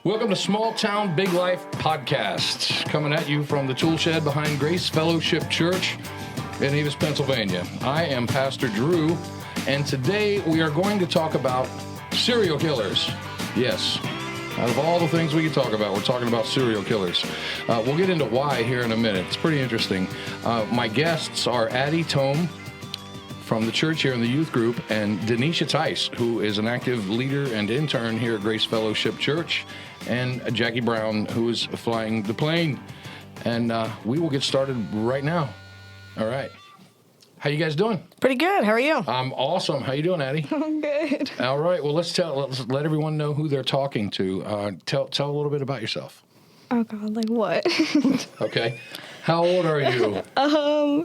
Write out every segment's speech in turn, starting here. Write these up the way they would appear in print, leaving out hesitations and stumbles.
Welcome to Small Town Big Life Podcast, coming at you from the tool shed behind Grace Fellowship Church in Avis, Pennsylvania. I am Pastor Drew, and today we are going to talk about serial killers. Yes, out of all the things we can talk about, we're talking about serial killers. We'll get into why here in a minute. It's pretty interesting. My guests are Addie Tomb from the church here in the youth group, and Dyneshia Tice, who is an active leader and intern here at Grace Fellowship Church, and Jackie Brown, who is flying the plane. And we will get started right now. All right. How you guys doing? Pretty good. How are you? I'm awesome. How you doing, Addie? I'm good. All right. Well, let's let everyone know who they're talking to. Tell a little bit about yourself. Oh God, like what? Okay. How old are you?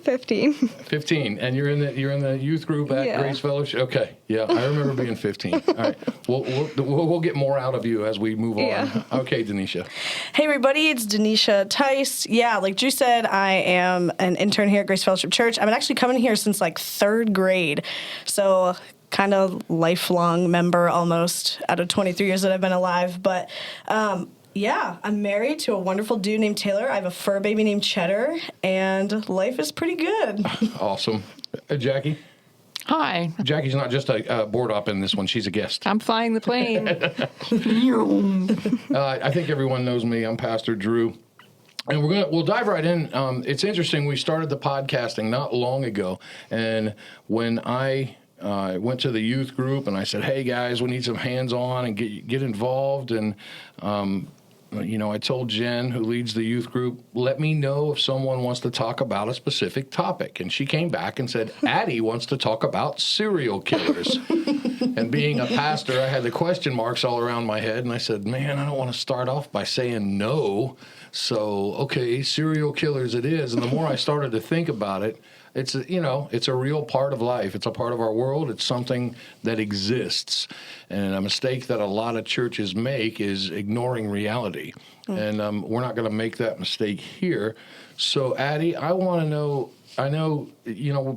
15. 15, and you're in the youth group at Grace Fellowship. Okay, yeah, I remember being 15. All right, we'll get more out of you as we move on. Okay, Dyneshia. Hey everybody, it's Dyneshia Tice. Yeah, like Drew said, I am an intern here at Grace Fellowship Church. I've been actually coming here since like third grade, so kind of lifelong member almost out of 23 years that I've been alive. But yeah, I'm married to a wonderful dude named Taylor. I have a fur baby named Cheddar, and life is pretty good. Awesome. Jackie? Hi. Jackie's not just a board op in this one. She's a guest. I'm flying the plane. I think everyone knows me. I'm Pastor Drew. And we'll dive right in. It's interesting. We started the podcasting not long ago, and when I went to the youth group and I said, "Hey guys, we need some hands-on and get involved." And I told Jen, who leads the youth group, let me know if someone wants to talk about a specific topic. And she came back and said, Addie wants to talk about serial killers. And being a pastor, I had the question marks all around my head. And I said, man, I don't want to start off by saying no. So, okay, serial killers it is. And the more I started to think about it, it's a real part of life. It's a part of our world. It's something that exists. And a mistake that a lot of churches make is ignoring reality. And we're not going to make that mistake here. So, Addie, I want to know,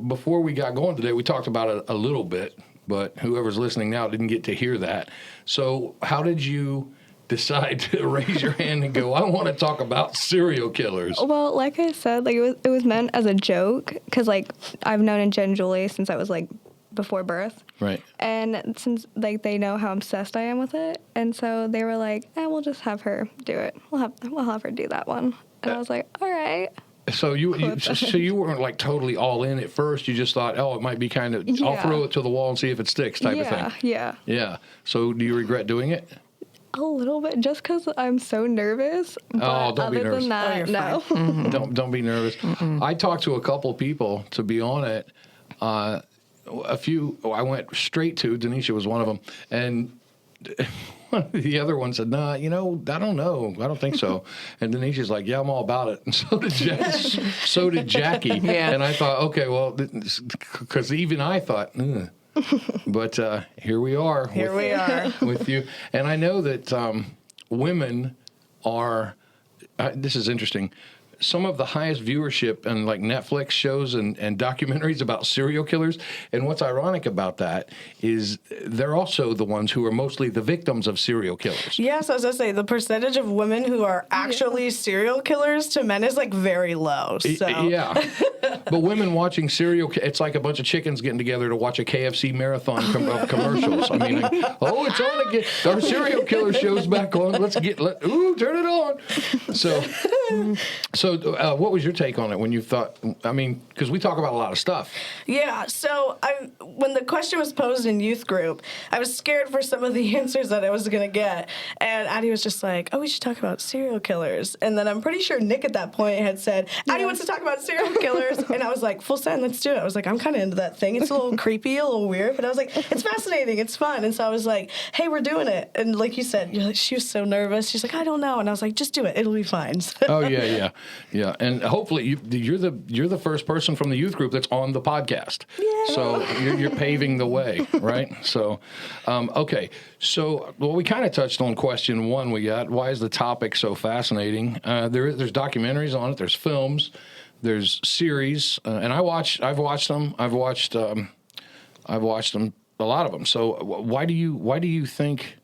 before we got going today, we talked about it a little bit, but whoever's listening now didn't get to hear that. So how did you decide to raise your hand and go, I want to talk about serial killers? Well, like I said, like it was meant as a joke because like I've known Jen and Julie since I was like before birth. Right. And since like they know how obsessed I am with it, and so they were like, we'll just have her do it. We'll have her do that one. And I was like, all right. So you weren't like totally all in at first. You just thought, it might be kind of, I'll throw it to the wall and see if it sticks type of thing. Yeah. Yeah. So do you regret doing it? A little bit, just because I'm so nervous. But don't be nervous. Other than that, no. Mm-hmm. Don't be nervous. Mm-mm. I talked to a couple people to be on it. I went straight to, Dyneshia was one of them, and the other one said, I don't know. I don't think so. And Dynesia's like, yeah, I'm all about it. And so did Jackie. Yeah. And I thought, okay, well, because even I thought, But here we are. With you. And I know that women are, this is interesting, some of the highest viewership in like Netflix shows and documentaries about serial killers. And what's ironic about that is they're also the ones who are mostly the victims of serial killers. Yes, I was going to say, the percentage of women who are actually serial killers to men is like very low. So. Yeah. But women watching it's like a bunch of chickens getting together to watch a KFC marathon of commercials. I mean, like, it's on again. Our serial killer show's back on. Turn it on. So what was your take on it when you thought, because we talk about a lot of stuff. Yeah, so when the question was posed in youth group, I was scared for some of the answers that I was going to get. And Addie was just like, we should talk about serial killers. And then I'm pretty sure Nick at that point had said, Addie wants to talk about serial killers. And I was like, full send, let's do it. I was like, I'm kind of into that thing. It's a little creepy, a little weird. But I was like, it's fascinating. It's fun. And so I was like, hey, we're doing it. And like you said, she was so nervous. She's like, I don't know. And I was like, just do it. It'll be fine. Oh, yeah. Yeah, and hopefully you're the first person from the youth group that's on the podcast. Yeah. So you're paving the way, right? So, okay. So, we kind of touched on question one we got. Why is the topic so fascinating? There's documentaries on it. There's films. There's series, and I've watched them. I've watched them, a lot of them. So why do you think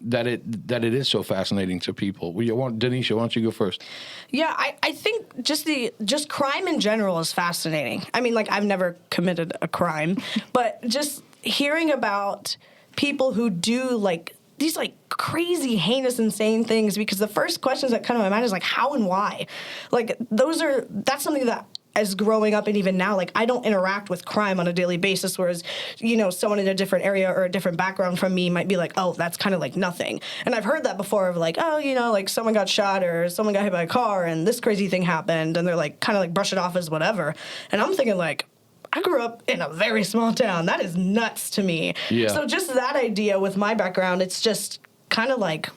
that it is so fascinating to people. Dyneshia, why don't you go first? Yeah, I think just crime in general is fascinating. I mean, like, I've never committed a crime, but just hearing about people who do, like, these, like, crazy, heinous, insane things, because the first questions that come to my mind is, like, how and why? Like, that's something that, as growing up and even now, like, I don't interact with crime on a daily basis, whereas, someone in a different area or a different background from me might be like, oh, that's kind of like nothing. And I've heard that before of like, oh, like someone got shot or someone got hit by a car and this crazy thing happened, and they're like kind of like brush it off as whatever. And I'm thinking like, I grew up in a very small town. That is nuts to me. Yeah. So just that idea with my background, it's just kind of like,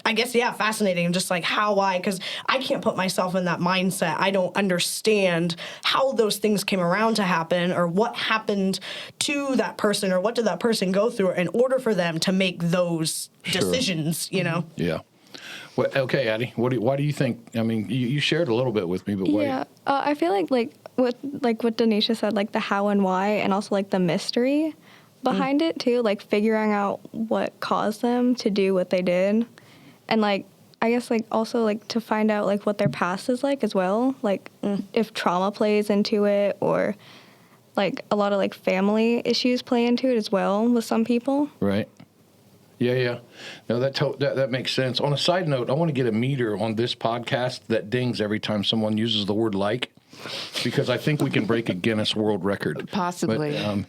I guess, yeah, fascinating. Just like why? Because I can't put myself in that mindset. I don't understand how those things came around to happen or what happened to that person or what did that person go through in order for them to make those decisions, Yeah. Well, okay, Addie, why do you think, I mean, you shared a little bit with me, but why? Yeah, I feel like what Dyneshia said, like the how and why, and also like the mystery behind it too, like figuring out what caused them to do what they did. And, like, I guess, like, also, like, to find out, like, what their past is like as well. Like, if trauma plays into it or, like, a lot of, like, family issues play into it as well with some people. Right. Yeah. No, that makes sense. On a side note, I want to get a meter on this podcast that dings every time someone uses the word like, because I think we can break a Guinness World Record. Possibly. So,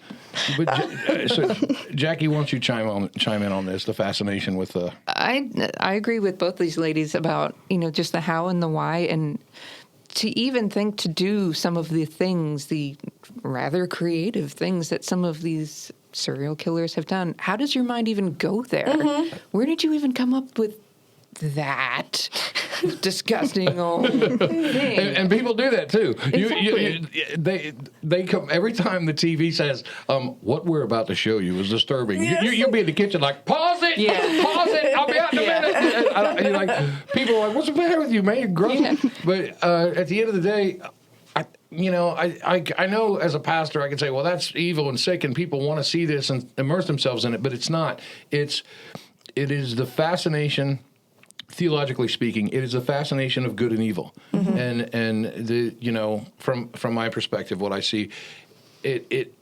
Jackie, why don't you chime in on this, the fascination with the... I agree with both these ladies about, just the how and the why, and to even think to do some of the things, the rather creative things that some of these serial killers have done. How does your mind even go there? Mm-hmm. Where did you even come up with that disgusting old thing? And people do that too. Exactly. They come every time the TV says, "What we're about to show you is disturbing." Yes. You'll be in the kitchen like, "Pause it, pause it. I'll be out in a minute." And you're like, people are like, "What's the matter with you, man? You're gross." Yeah. But at the end of the day, I know as a pastor I can say, well, that's evil and sick, and people want to see this and immerse themselves in it, but it's not. It is the fascination. Theologically speaking, it is a fascination of good and evil, and the from my perspective, what I see,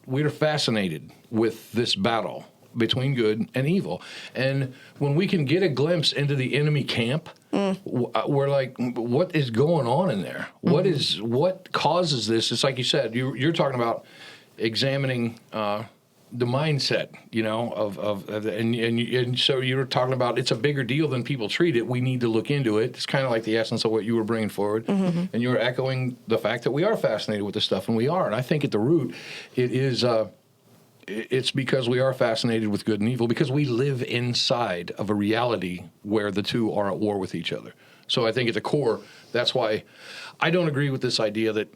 we're fascinated with this battle between good and evil, and when we can get a glimpse into the enemy camp, we're like, what is going on in there? What causes this? It's like you said, you're talking about examining. The mindset, and so you were talking about it's a bigger deal than people treat it. We need to look into it. It's kind of like the essence of what you were bringing forward, and you were echoing the fact that we are fascinated with this stuff, and we are. And I think at the root, it's because we are fascinated with good and evil because we live inside of a reality where the two are at war with each other. So I think at the core, that's why I don't agree with this idea that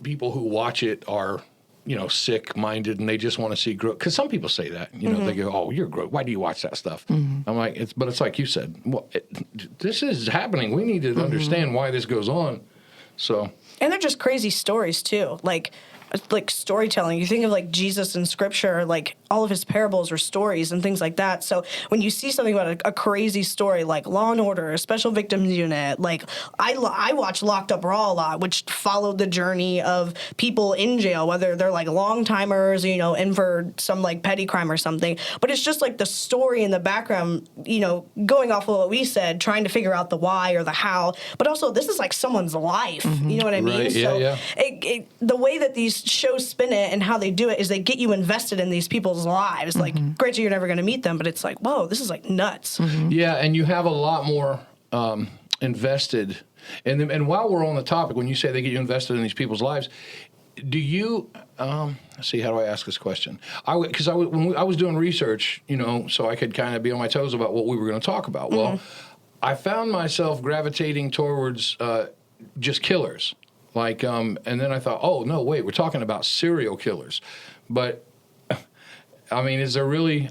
people who watch it are sick-minded, and they just want to see growth. Because some people say that, they go, "Oh, you're gross. Why do you watch that stuff?" I'm like, it's like you said. Well, this is happening. We need to understand why this goes on. So, and they're just crazy stories too, like storytelling. You think of like Jesus in Scripture, like all of his parables are stories and things like that. So when you see something about a crazy story like Law and Order, a Special Victims Unit, like I watch Locked Up Raw a lot, which followed the journey of people in jail, whether they're like long timers, in for some like petty crime or something. But it's just like the story in the background, going off of what we said, trying to figure out the why or the how. But also, this is like someone's life. You know what I mean? Right. Yeah, so the way that these shows spin it and how they do it is they get you invested in these people's lives. Like, granted, you're never going to meet them, but it's like, whoa, this is like nuts. Yeah, and you have a lot more invested. And while we're on the topic, when you say they get you invested in these people's lives, do you let's see, how do I ask this question? Because when I was doing research, so I could kind of be on my toes about what we were going to talk about. Well, I found myself gravitating towards just killers. Like, and then I thought, oh, no, wait, we're talking about serial killers. But, I mean, is there really,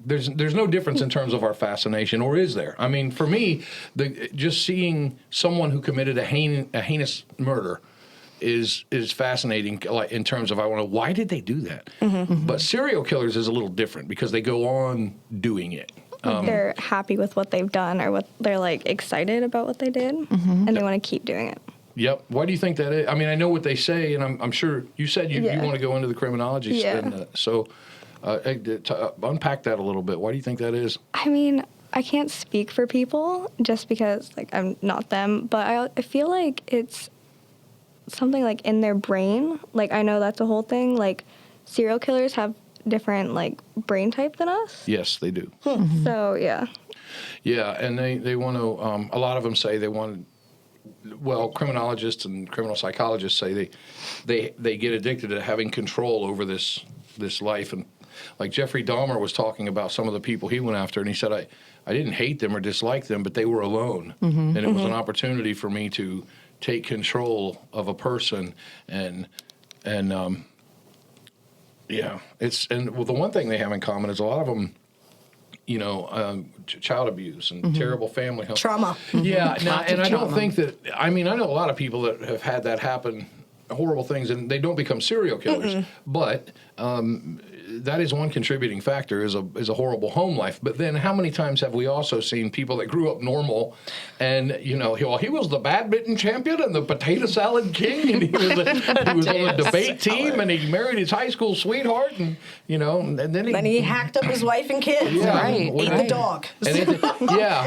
there's no difference in terms of our fascination, or is there? I mean, for me, just seeing someone who committed a heinous murder is fascinating, like in terms of why did they do that? But serial killers is a little different because they go on doing it. they're happy with what they've done or what they're like excited about what they did, and they want to keep doing it. Yep. Why do you think that is? I mean, I know what they say, and I'm sure you said you want to go into the criminology. Yeah. So unpack that a little bit. Why do you think that is? I mean, I can't speak for people just because like I'm not them, but I feel like it's something like in their brain. Like I know that's a whole thing. Like serial killers have different like brain type than us. Yes, they do. So yeah. Yeah, and they want to. A lot of them say they want. Well, criminologists and criminal psychologists say they get addicted to having control over this life. And like Jeffrey Dahmer was talking about some of the people he went after, and he said, I didn't hate them or dislike them, but they were alone. And it was an opportunity for me to take control of a person. And yeah, well, the one thing they have in common is a lot of them, you know, child abuse and terrible family Trauma. Yeah, and I don't think that. I mean, I know a lot of people that have had that happen, horrible things, and they don't become serial killers. But that is one contributing factor is a horrible home life. But then, how many times have we also seen people that grew up normal, and you know, he was the badminton champion and the potato salad king, and he was on the debate team, and he married his high school sweetheart, and you know, and then he hacked up his wife and kids. Yeah, Ate the dog. And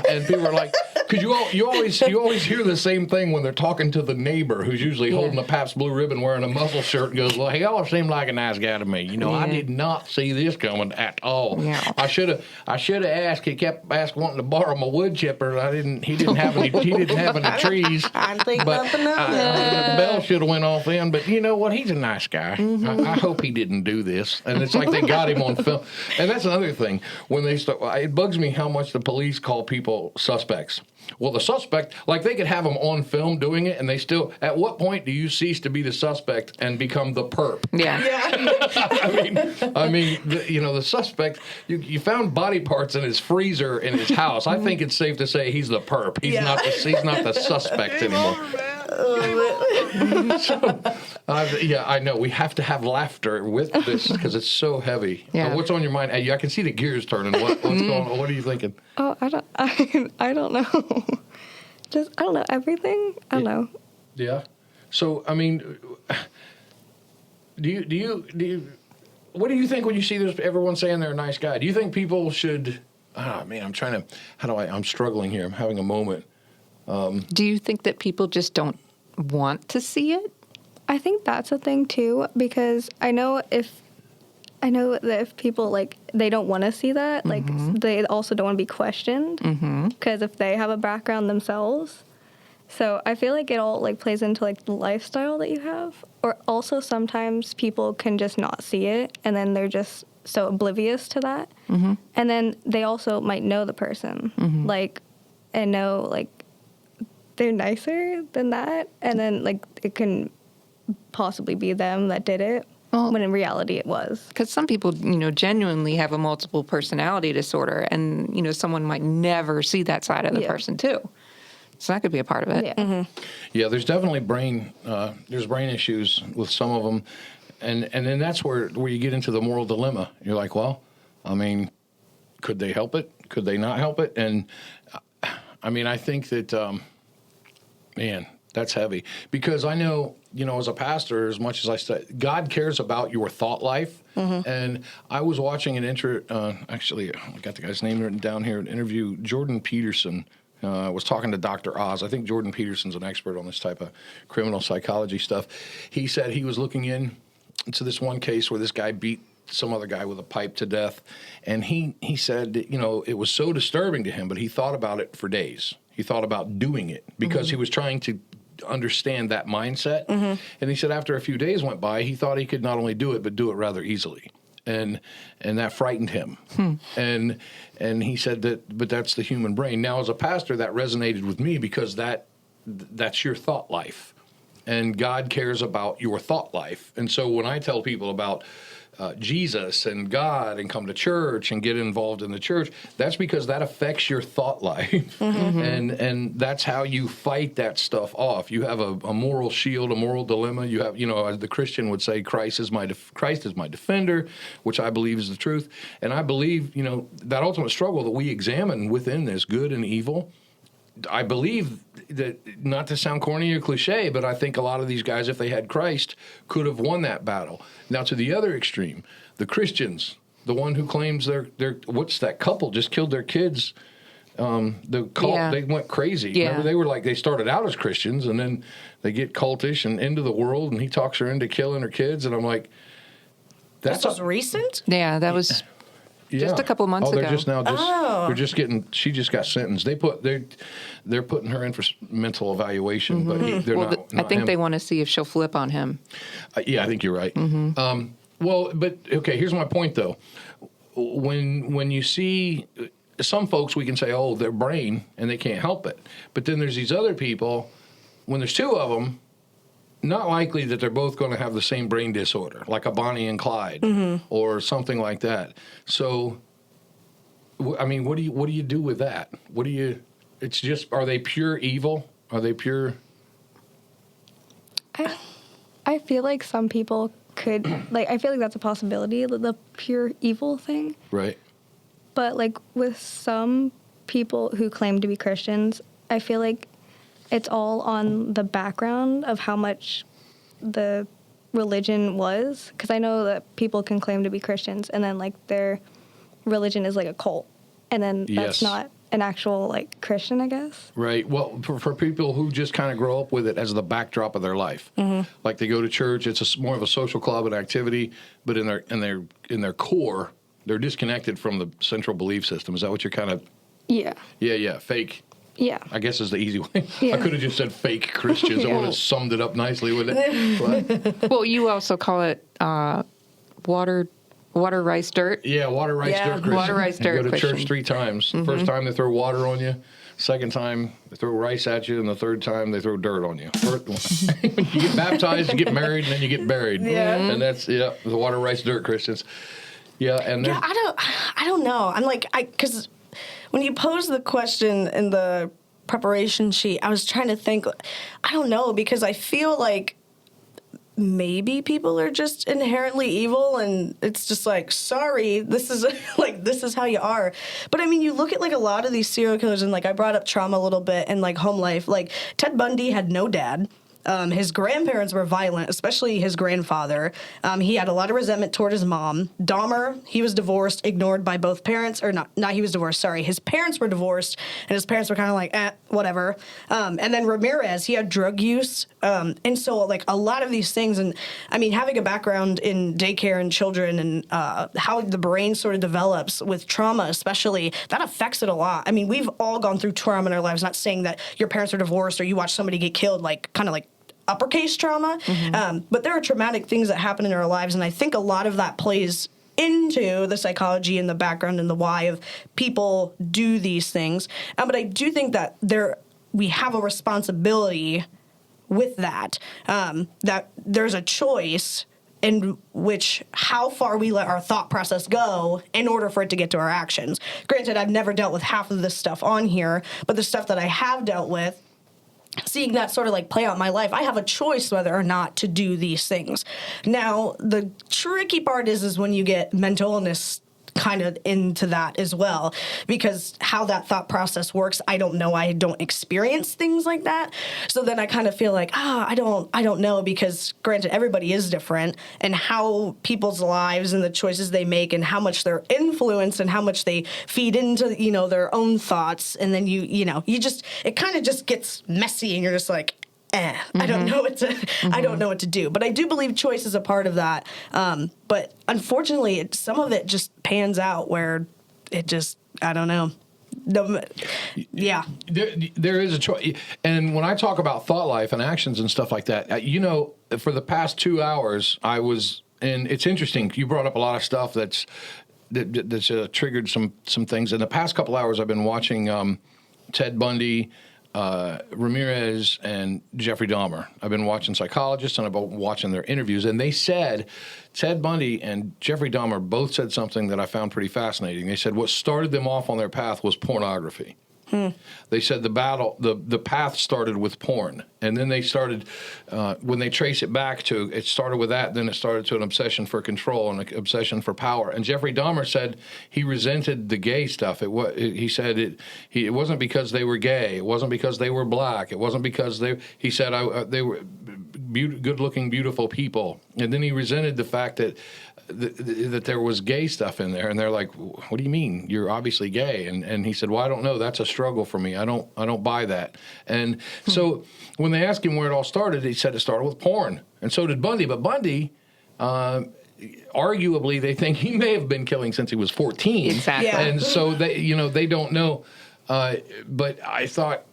and people are like, because you always hear the same thing when they're talking to the neighbor who's usually holding a Pabst Blue Ribbon, wearing a muscle shirt, and goes, "Well, he always seemed like a nice guy to me. You know, I did not see this coming at all. Yeah. I should have asked. He kept wanting to borrow my wood chipper. He didn't have any trees. I think but nothing of it. The bell should have went off then. But you know what? He's a nice guy. I hope he didn't do this. And it's like they got him on film. And that's another thing. When they start, it bugs me how much the police call people suspects. Well, the suspect, like they could have them on film doing it, and they still. At what point do you cease to be the suspect and become the perp? Yeah. I mean, the suspect. You found body parts in his freezer in his house. I think it's safe to say he's the perp. He's not the suspect anymore. I know we have to have laughter with this because it's so heavy. Yeah. What's on your mind? I can see the gears turning. What's going on? What are you thinking? Oh, I don't know. Just I don't know everything. I don't know. Yeah. So I mean, do you? What do you think when you see this? Everyone saying they're a nice guy. Do you think people should? Oh man, I'm trying to. I'm struggling here. I'm having a moment. Do you think that people just don't want to see it? I think that's a thing too, because I know that if people like they don't want to see that, like they also don't want to be questioned, because if they have a background themselves. So I feel like it all like plays into like the lifestyle that you have, or also sometimes people can just not see it, and then they're just so oblivious to that, and then they also might know the person, like, and know like they're nicer than that, and then like it can possibly be them that did it. Well, when in reality it was. Because some people, genuinely have a multiple personality disorder, and, someone might never see that side of the person, too. So that could be a part of it. Yeah, Yeah, there's definitely brain issues with some of them. And then that's where you get into the moral dilemma. You're like, well, I mean, could they help it? Could they not help it? And, I mean, I think that, man, that's heavy. Because I know, as a pastor, as much as I say, God cares about your thought life. And I was watching actually, I got the guy's name written down here, an interview. Jordan Peterson was talking to Dr. Oz. I think Jordan Peterson's an expert on this type of criminal psychology stuff. He said he was looking into this one case where this guy beat some other guy with a pipe to death. And he said, it was so disturbing to him, but he thought about it for days. He thought about doing it because he was trying to understand that mindset. And he said after a few days went by, he thought he could not only do it, but do it rather easily. And that frightened him. And he said but that's the human brain. Now, as a pastor, that resonated with me because that's your thought life. and God cares about your thought life. And so when I tell people about Jesus and God and come to church and get involved in the church, that's because that affects your thought life. And that's how you fight that stuff off. You have a moral shield, a moral dilemma. You have, as the Christian would say, Christ is my defender, which I believe is the truth. And I believe, that ultimate struggle that we examine within this good and evil, I believe that, not to sound corny or cliche, but I think a lot of these guys, if they had Christ, could have won that battle. Now, to the other extreme, the Christians, the one who claims what's that couple just killed their kids. The cult, they went crazy. Yeah. Remember, they started out as Christians, and then they get cultish and into the world, and he talks her into killing her kids, and I'm like, This was recent? Yeah, that was just a couple months ago. They're just getting. She just got sentenced. They're putting her in for mental evaluation, but they're not. I think they want to see if she'll flip on him. Yeah, I think you're right. But okay. Here's my point, though. When you see some folks, we can say, "Oh, their brain," and they can't help it. But then there's these other people. When there's two of them, not likely that they're both going to have the same brain disorder, like a Bonnie and Clyde or something like that. So, I mean, what do you do with that? It's just, are they pure evil? Are they pure? I feel like some people could, I feel like that's a possibility, the pure evil thing. Right. But, with some people who claim to be Christians, I feel like it's all on the background of how much the religion was. Because I know that people can claim to be Christians, and then, their religion is a cult. And then that's not an actual, Christian, I guess. Right. Well, for people who just kind of grow up with it as the backdrop of their life. Like, they go to church, it's more of a social club and activity, but in their core, they're disconnected from the central belief system. Is that what you're kind of... Yeah. Yeah, fake... Yeah. I guess is the easy way. Yeah. I could have just said fake Christians. I would have summed it up nicely with it. But, Well, you also call it water rice dirt. yeah, water, rice, dirt Christian. Water, rice, dirt You go to Christian. church 3 times. First time they throw water on you. Second time they throw rice at you. And the third time they throw dirt on you. You get baptized, you get married, and then you get buried. Yeah. And that's, the water, rice, dirt Christians. Yeah, and Yeah, I don't know. I'm because when you pose the question in the preparation sheet, I was trying to think, I don't know, because I feel like maybe people are just inherently evil, and it's just sorry, this is this is how you are. But I mean, you look at a lot of these serial killers, and I brought up trauma a little bit and home life. Ted Bundy had no dad. His grandparents were violent, especially his grandfather. He had a lot of resentment toward his mom. Dahmer, he was divorced, ignored by both parents, or not he was divorced, sorry. His parents were divorced, and his parents were kind of whatever. And then Ramirez, he had drug use. And so, a lot of these things, and I mean, having a background in daycare and children and how the brain sort of develops with trauma, especially, that affects it a lot. I mean, we've all gone through trauma in our lives, not saying that your parents are divorced or you watch somebody get killed, uppercase trauma, but there are traumatic things that happen in our lives, and I think a lot of that plays into the psychology and the background and the why of people do these things. But I do think that we have a responsibility with that, that there's a choice in which how far we let our thought process go in order for it to get to our actions. Granted, I've never dealt with half of this stuff on here, but the stuff that I have dealt with, seeing that sort of play out in my life, I have a choice whether or not to do these things. Now, the tricky part is when you get mental illness kind of into that as well, because how that thought process works, I don't know. I don't experience things like that. So then I kind of feel I don't know, because granted, everybody is different, and how people's lives and the choices they make and how much they're influenced and how much they feed into, their own thoughts. And then it kind of just gets messy, and you're just I don't know I don't know what to do. But I do believe choice is a part of that. But unfortunately, some of it just pans out where it just, I don't know. Yeah. There is a choice. And when I talk about thought life and actions and stuff like that, for the past 2 hours, and it's interesting, you brought up a lot of stuff that's triggered some things. In the past couple hours, I've been watching Ted Bundy, Ramirez and Jeffrey Dahmer. I've been watching psychologists and I've been watching their interviews, and they said Ted Bundy and Jeffrey Dahmer both said something that I found pretty fascinating. They said what started them off on their path was pornography. They said the path started with porn, and then they started, when they trace it back to, it started with that, then it started to an obsession for control and an obsession for power. And Jeffrey Dahmer said he resented the gay stuff. He said it wasn't because they were gay, it wasn't because they were black, it wasn't because they said they were good-looking, beautiful people. And then he resented the fact that there was gay stuff in there, and they're like, "What do you mean? You're obviously gay." And he said, "Well, I don't know. That's a struggle for me. I don't buy that." And so when they asked him where it all started, he said it started with porn, and so did Bundy. But Bundy, arguably, they think he may have been killing since he was 14. Exactly. Yeah. And so they don't know. But I thought.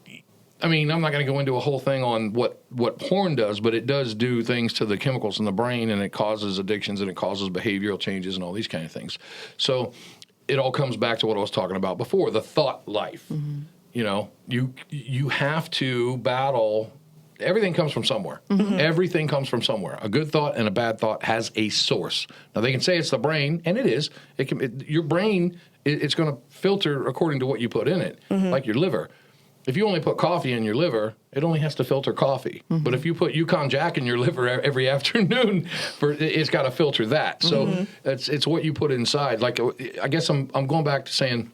I mean, I'm not going to go into a whole thing on what porn does, but it does do things to the chemicals in the brain, and it causes addictions, and it causes behavioral changes and all these kind of things. So it all comes back to what I was talking about before, the thought life. Mm-hmm. You know, you have to battle. Everything comes from somewhere. Mm-hmm. Everything comes from somewhere. A good thought and a bad thought has a source. Now, they can say it's the brain, and it is. Your brain, it's going to filter according to what you put in it, like your liver. If you only put coffee in your liver, it only has to filter coffee. Mm-hmm. But if you put Yukon Jack in your liver every afternoon, it's got to filter that. So it's what you put inside. Like, I guess I'm going back to saying,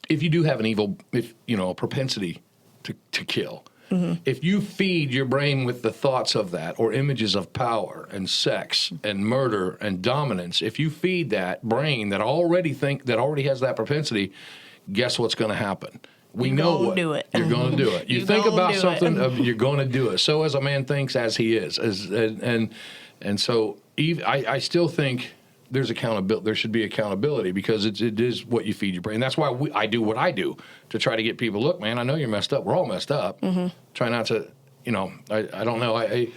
if you do have an evil, a propensity to kill, if you feed your brain with the thoughts of that, or images of power and sex and murder and dominance, if you feed that brain that already has that propensity, guess what's going to happen? We know what do it. You're going to do it. You think about something, you're going to do it. So as a man thinks, as he is, and so I still think there's accountability. There should be accountability, because it is what you feed your brain. That's why I do what I do to try to get people. Look, man, I know you're messed up. We're all messed up. Mm-hmm. Try not to, I don't know.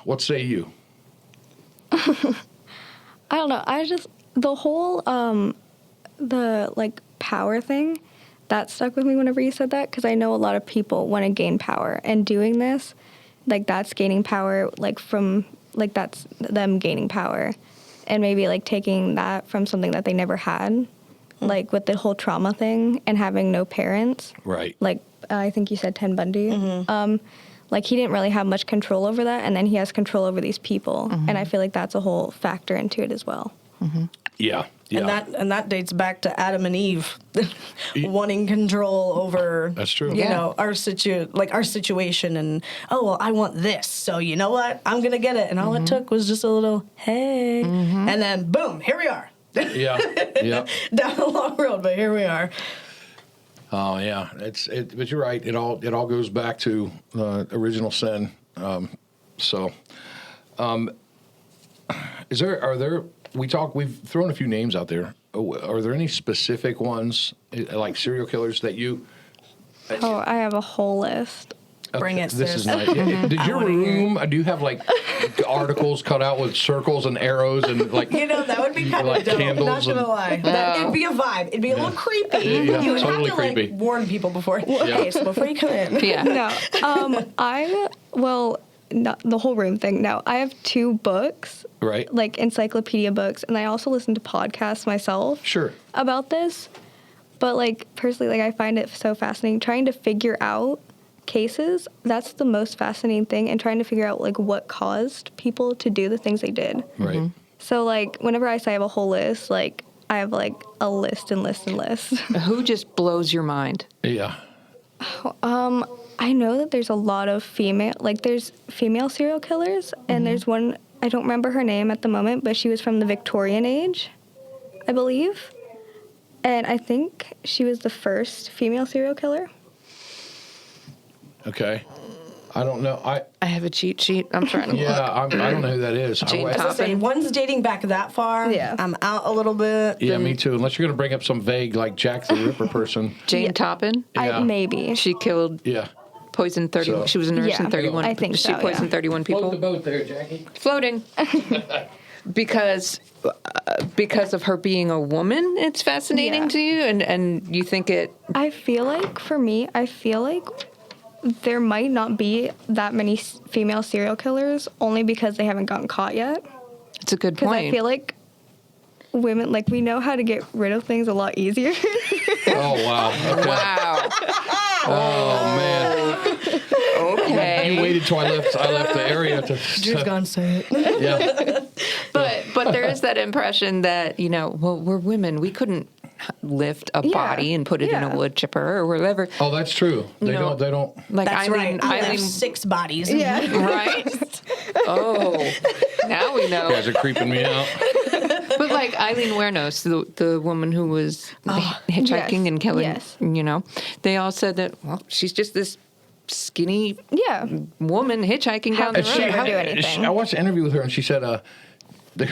What say you? I don't know. The whole power thing. That stuck with me whenever you said that, because I know a lot of people want to gain power, and doing this, that's gaining power, that's them gaining power, and maybe taking that from something that they never had, with the whole trauma thing and having no parents. Right. I think you said Ted Bundy. Mm-hmm. He didn't really have much control over that, and then he has control over these people, and I feel like that's a whole factor into it as well. Mm-hmm. Yeah. Yeah. And that dates back to Adam and Eve wanting control over. That's true. Our situation, and I want this, so you know what, I'm gonna get it, and all it took was just a little hey, and then boom, here we are. Yeah. Down a long road, but here we are. Oh yeah, but you're right. It all goes back to original sin. We've thrown a few names out there. Are there any specific ones, like serial killers, that you... Oh, I have a whole list. Bring it, This sis. is nice. Did your room, do you have articles cut out with circles and arrows and that would be kind of dope. candles? Not gonna lie. It'd be a vibe. It'd be a little creepy. Yeah, You would totally have to creepy. warn people before. Okay, so before you come in. Yeah. No. Not the whole room thing. No, I have 2 books. Right. Encyclopedia books, and I also listen to podcasts myself. Sure. About this. But personally, I find it so fascinating trying to figure out cases. That's the most fascinating thing, and trying to figure out what caused people to do the things they did. Right. Mm-hmm. So whenever I say I have a whole list, I have a list and list and list. Who just blows your mind? Yeah. I know that there's a lot of there's female serial killers, and there's one, I don't remember her name at the moment, but she was from the Victorian age, I believe. And I think she was the first female serial killer. Okay. I don't know. I have a cheat sheet. I'm trying to look. I don't know who that is. Jane I was gonna say, one's dating back that far. Yeah. I'm out a little bit. Yeah, me too. Unless you're going to bring up some vague, Jack the Ripper person. Jane Toppin. Yeah. Maybe. She killed, poisoned 30. So- She was a nurse Yeah, in 31. I think she so, poisoned yeah. 31 people. Float the boat there, Jackie. Floating. Because of her being a woman, it's fascinating Yeah. to you, and you think it. I feel like, for me, there might not be that many female serial killers only because they haven't gotten caught yet. It's a good Because point. I feel like women, like, we know how to get rid of things a lot easier. Oh, wow. Okay. Wow. Oh, man. Okay. You waited till I left the area to... Drew's gone say it. Yeah. But there is that impression that, well, we're women. We couldn't lift a body and put it in a wood chipper or whatever. Oh, that's true. They don't. Like That's right. I have 6 bodies. Yeah. Right? Oh, now we know. You guys are creeping me out. But like Eileen Wuornos, the woman who was hitchhiking and killing, they all said that, well, she's just this skinny woman hitchhiking down the road. She never do anything. I watched an interview with her, and she said, they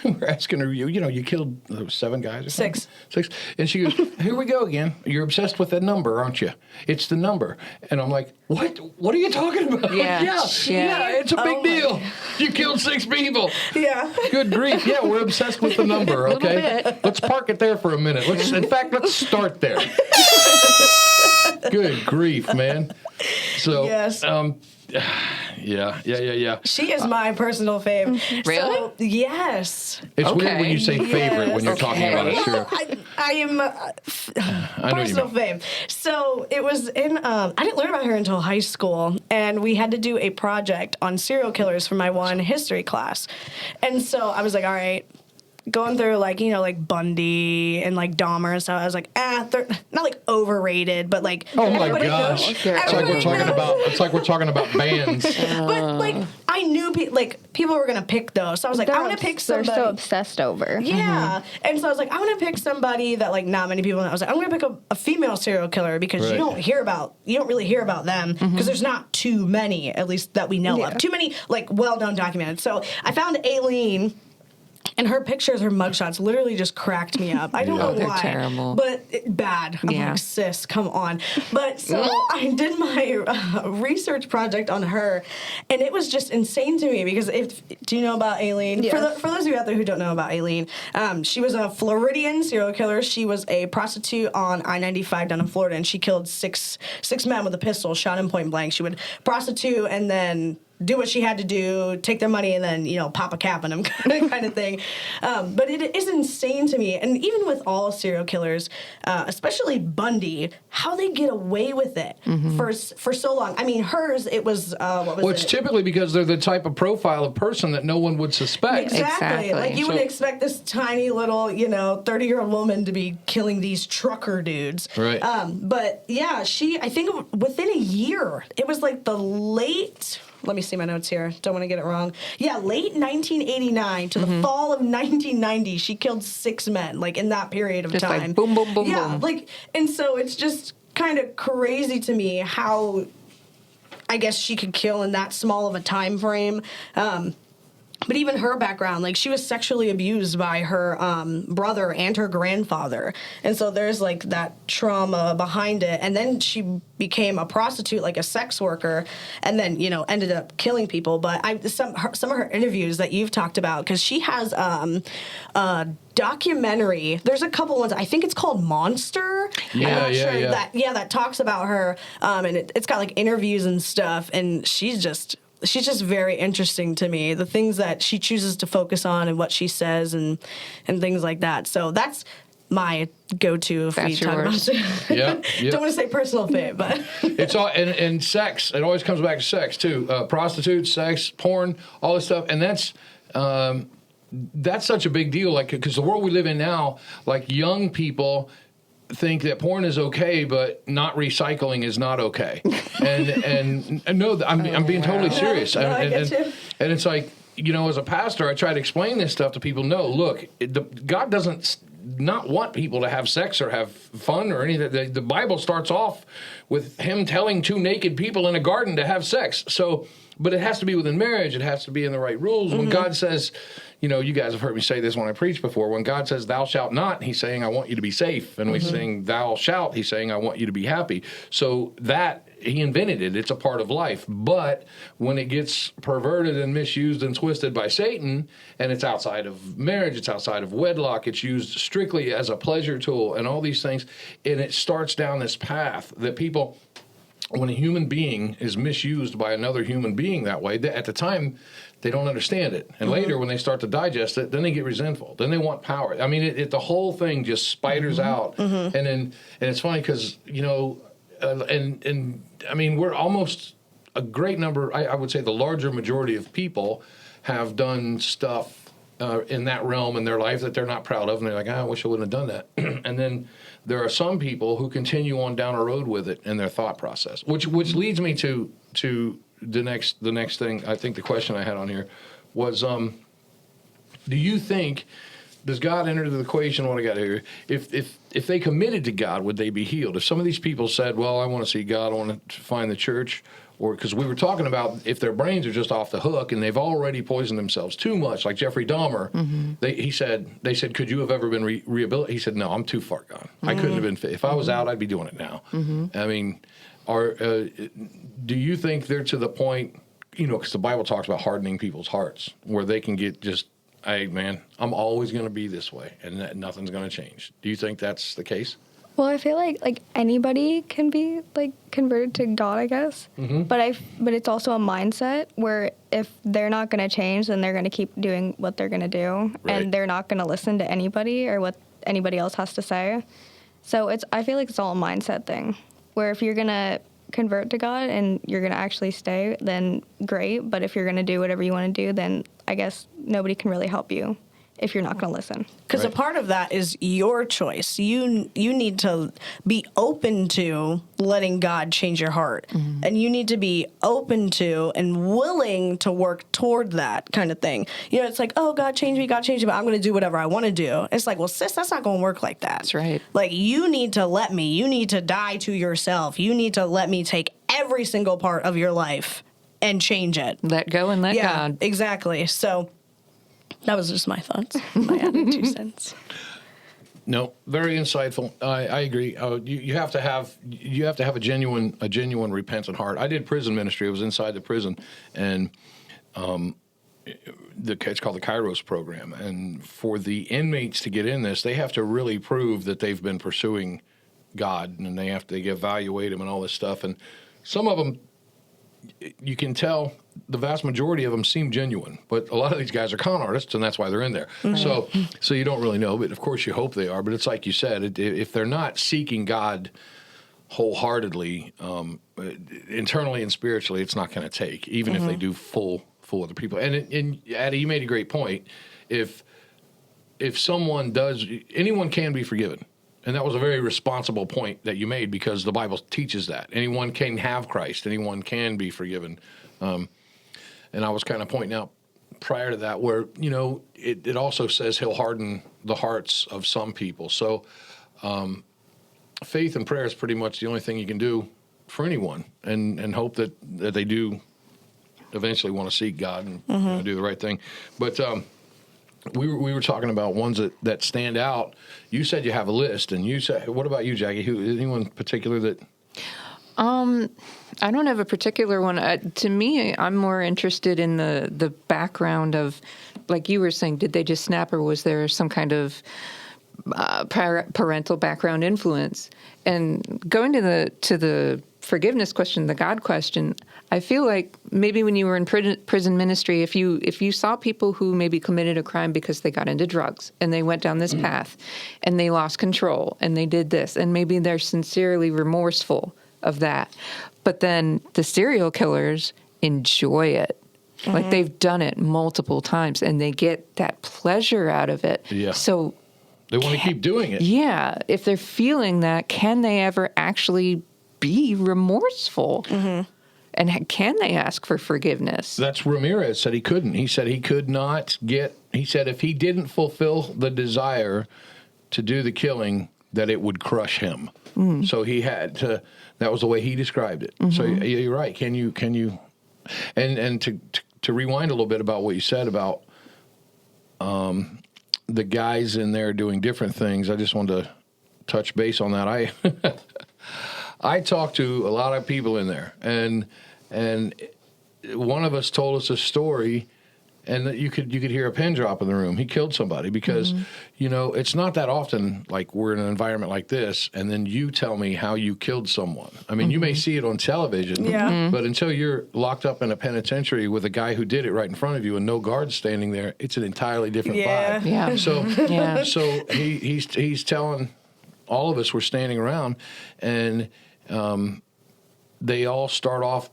were asking her, you killed 7 guys or something? 6. And she goes, here we go again. You're obsessed with that number, aren't you? It's the number. And I'm like, what? What are you talking about? Yeah. It's a big deal. You killed 6 people. Yeah. Good grief. Yeah, we're obsessed with the number, okay? bit. Let's park it there for a minute. Let's start there. Good grief, man. So, Yes. Yeah. She is my personal fave. Really? So, yes. It's weird Okay. when you say favorite when you're talking about a serial. I am I know you personal mean. fave. So it was in, I didn't learn about her until high school, and we had to do a project on serial killers for my one history class. And so I was like, all right, going through like Bundy and like Dahmer and stuff. I was like, they're not like overrated, but like Oh my everybody gosh! knows- It's like we're talking everybody about. knows. It's like we're talking about bands. But like I knew people were gonna pick those, so I was like, I want to pick somebody. They're so obsessed over. Yeah, and so I was like, I want to pick somebody that like not many people know. I was like, I'm gonna pick a female serial killer because Right. you don't really hear about them because there's not too many, at least that we know of. Too many like well known documented. So I found Aileen. And her pictures, her mugshots, literally just cracked me up. I don't know They're why, terrible. but bad. I'm like, sis, come on. But so I did my research project on her, and it was just insane to me because do you know about Aileen? Yes. For those of you out there who don't know about Aileen, she was a Floridian serial killer. She was a prostitute on I-95 down in Florida, and she killed six men with a pistol, shot him point blank. She would prostitute and then do what she had to do, take their money, and then, pop a cap on them kind of thing. But it is insane to me. And even with all serial killers, especially Bundy, how they get away with it for so long. I mean, hers, it was, what was Well, it? it's typically because they're the type of profile of person that no one would suspect. Exactly. Like you would expect this tiny little, 30-year-old woman to be killing these trucker dudes. Right. But yeah, I think within a year, it was like the late. Let me see my notes here. Don't want to get it wrong. Yeah, late 1989 to the fall of 1990, she killed 6 men, like in that period of Just time. like boom, boom, boom, yeah, boom. and so it's just kind of crazy to me how, I guess, she could kill in that small of a time frame. But even her background, like she was sexually abused by her brother and her grandfather. And so there's like that trauma behind it. And then she became a prostitute, like a sex worker, and then, ended up killing people. But some of her interviews that you've talked about, because she has a documentary. There's a couple ones. I think it's called Monster. Yeah. That talks about her. And it's got like interviews and stuff. And she's just very interesting to me. The things that she chooses to focus on and what she says and things like that. So that's my go-to if we That's talk yours. about Yeah. Don't want to say personal fame, but It's all and sex. It always comes back to sex too. Prostitutes, sex, porn, all this stuff, and that's such a big deal. Like, because the world we live in now, like young people think that porn is okay, but not recycling is not okay. And no, I'm being totally serious. No, I get you. And it's like, as a pastor, I try to explain this stuff to people. No, look, God doesn't not want people to have sex or have fun or anything. The Bible starts off with him telling 2 naked people in a garden to have sex. So, but it has to be within marriage. It has to be in the right rules. When God says, you guys have heard me say this when I preached before. When God says, thou shalt not, he's saying, I want you to be safe. And we're saying, thou shalt, he's saying, I want you to be happy. So that, he invented it. It's a part of life. But when it gets perverted and misused and twisted by Satan, and it's outside of marriage, it's outside of wedlock, it's used strictly as a pleasure tool and all these things, and it starts down this path that people... when a human being is misused by another human being that way, at the time, they don't understand it. And later, when they start to digest it, then they get resentful. Then they want power. I mean, the whole thing just spiders out. And it's funny because, and I mean, we're almost a great number, I would say the larger majority of people have done stuff in that realm in their life that they're not proud of. And they're like, I wish I wouldn't have done that. And then there are some people who continue on down a road with it in their thought process, which leads me to the next thing. I think the question I had on here was, do you think, does God enter into the equation? What I got here, if they committed to God, would they be healed? If some of these people said, well, I want to see God, I want to find the church, or because we were talking about if their brains are just off the hook and they've already poisoned themselves too much, like Jeffrey Dahmer, they said, could you have ever been rehabilitated? He said, no, I'm too far gone. I couldn't have been fit. If I was out, I'd be doing it now. I mean, do you think they're to the point, because the Bible talks about hardening people's hearts, where they can get just, hey, man, I'm always going to be this way, and nothing's going to change. Do you think that's the case? Well, I feel like anybody can be like converted to God, I guess. But it's also a mindset where if they're not going to change, then they're going to keep doing what they're going to do, and they're not going to listen to anybody or what anybody else has to say. So I feel like it's all a mindset thing. Where if you're going to convert to God and you're going to actually stay, then great. But if you're going to do whatever you want to do, then I guess nobody can really help you if you're not going to listen. Because a part of that is your choice. You need to be open to letting God change your heart. And you need to be open to and willing to work toward that kind of thing. It's like, oh, God changed me, but I'm going to do whatever I want to do. It's like, well, sis, that's not going to work like that. That's right. Like, you need to let me. You need to die to yourself. You need to let me take every single part of your life and change it. Let go and let God. Exactly. So that was just my thoughts, my added 2 cents. No, very insightful. I agree. You have to have a genuine repentant heart. I did prison ministry. I was inside the prison, and it's called the Kairos program. And for the inmates to get in this, they have to really prove that they've been pursuing God, and they evaluate them and all this stuff. And some of them, you can tell the vast majority of them seem genuine, but a lot of these guys are con artists, and that's why they're in there. So you don't really know, but of course you hope they are. But it's like you said, if they're not seeking God wholeheartedly, internally and spiritually, it's not going to take, even if they do full other people. And Addie, you made a great point. If someone does, anyone can be forgiven. And that was a very responsible point that you made, because the Bible teaches that. Anyone can have Christ. Anyone can be forgiven. And I was kind of pointing out prior to that where, it also says he'll harden the hearts of some people. So faith and prayer is pretty much the only thing you can do for anyone, and hope that they do eventually want to seek God and do the right thing. But we were talking about ones that stand out. You said you have a list, and you said, what about you, Jackie? Anyone particular that? I don't have a particular one. To me, I'm more interested in the background of, like you were saying, did they just snap, or was there some kind of parental background influence? And going to the forgiveness question, the God question, I feel like maybe when you were in prison ministry, if you saw people who maybe committed a crime because they got into drugs and they went down this path and they lost control and they did this, and maybe they're sincerely remorseful of that, but then the serial killers enjoy it. Like they've done it multiple times and they get that pleasure out of it. Yeah. So they want to keep doing it. Yeah. If they're feeling that, can they ever actually be remorseful? And can they ask for forgiveness? That's Ramirez said he couldn't. He said he could not he said if he didn't fulfill the desire to do the killing, that it would crush him. So he had to, that was the way he described it. So you're right. Can you, and to rewind a little bit about what you said about the guys in there doing different things, I just wanted to touch base on that. I talked to a lot of people in there, and one of us told us a story, and that you could hear a pin drop in the room. He killed somebody because, it's not that often like we're in an environment like this, and then you tell me how you killed someone. I mean, you may see it on television, but until you're locked up in a penitentiary with a guy who did it right in front of you and no guards standing there, it's an entirely different vibe. Yeah. So he's telling all of us, we're standing around, and they all start off.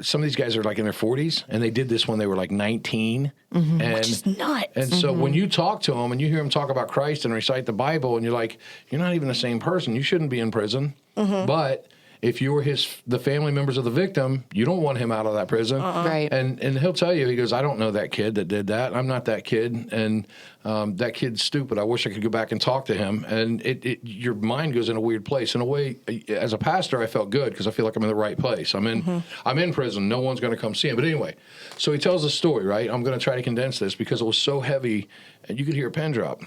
Some of these guys are like in their 40s, and they did this when they were like 19. Which is nuts. And so when you talk to them and you hear them talk about Christ and recite the Bible, and you're like, you're not even the same person. You shouldn't be in prison. But if you're the family members of the victim, you don't want him out of that prison. Right. And he'll tell you, he goes, I don't know that kid that did that. I'm not that kid. And that kid's stupid. I wish I could go back and talk to him. And your mind goes in a weird place. In a way, as a pastor, I felt good because I feel like I'm in the right place. I'm in prison. No one's going to come see him. But anyway, so he tells the story, right? I'm going to try to condense this because it was so heavy. And you could hear a pen drop.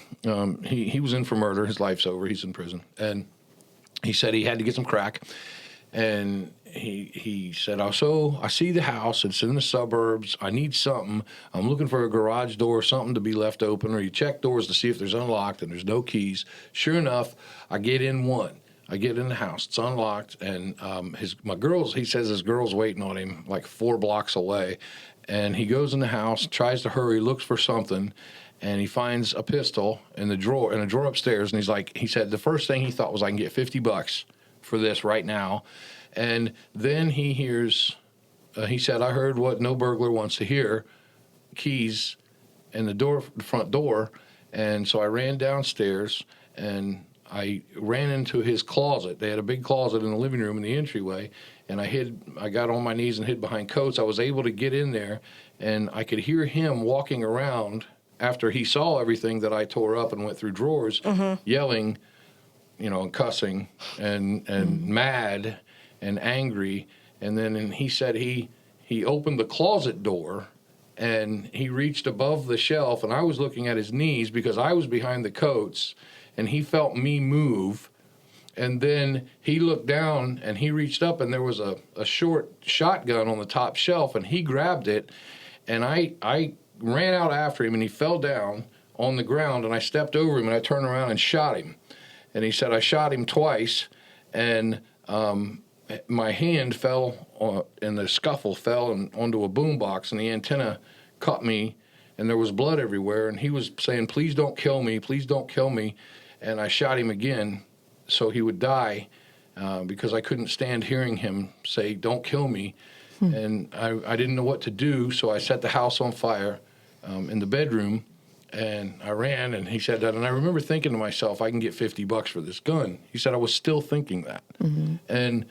He was in for murder. His life's over. He's in prison. And he said he had to get some crack. And he said, so I see the house. It's in the suburbs. I need something. I'm looking for a garage door, something to be left open, or you check doors to see if there's unlocked, and there's no keys. Sure enough, I get in one. I get in the house. It's unlocked, and he says his girl's waiting on him like 4 blocks away. And he goes in the house, tries to hurry, looks for something, and he finds a pistol in a drawer upstairs. And he said the first thing he thought was, I can get $50 for this right now. And then he hears, he said, I heard what no burglar wants to hear, keys in the front door. And so I ran downstairs and I ran into his closet. They had a big closet in the living room in the entryway. And I got on my knees and hid behind coats. I was able to get in there, and I could hear him walking around after he saw everything that I tore up and went through drawers, yelling, and cussing and mad and angry. And then he said he opened the closet door and he reached above the shelf, and I was looking at his knees because I was behind the coats, and he felt me move. And then he looked down and he reached up, and there was a short shotgun on the top shelf, and he grabbed it, and I ran out after him, and he fell down on the ground, and I stepped over him and I turned around and shot him. And he said, I shot him twice, and my hand fell, in the scuffle, fell onto a boombox, and the antenna cut me, and there was blood everywhere. And he was saying, please don't kill me, please don't kill me. And I shot him again so he would die because I couldn't stand hearing him say, don't kill me. And I didn't know what to do, so I set the house on fire in the bedroom. And I ran, and he said that, and I remember thinking to myself, I can get $50 for this gun. He said I was still thinking that. And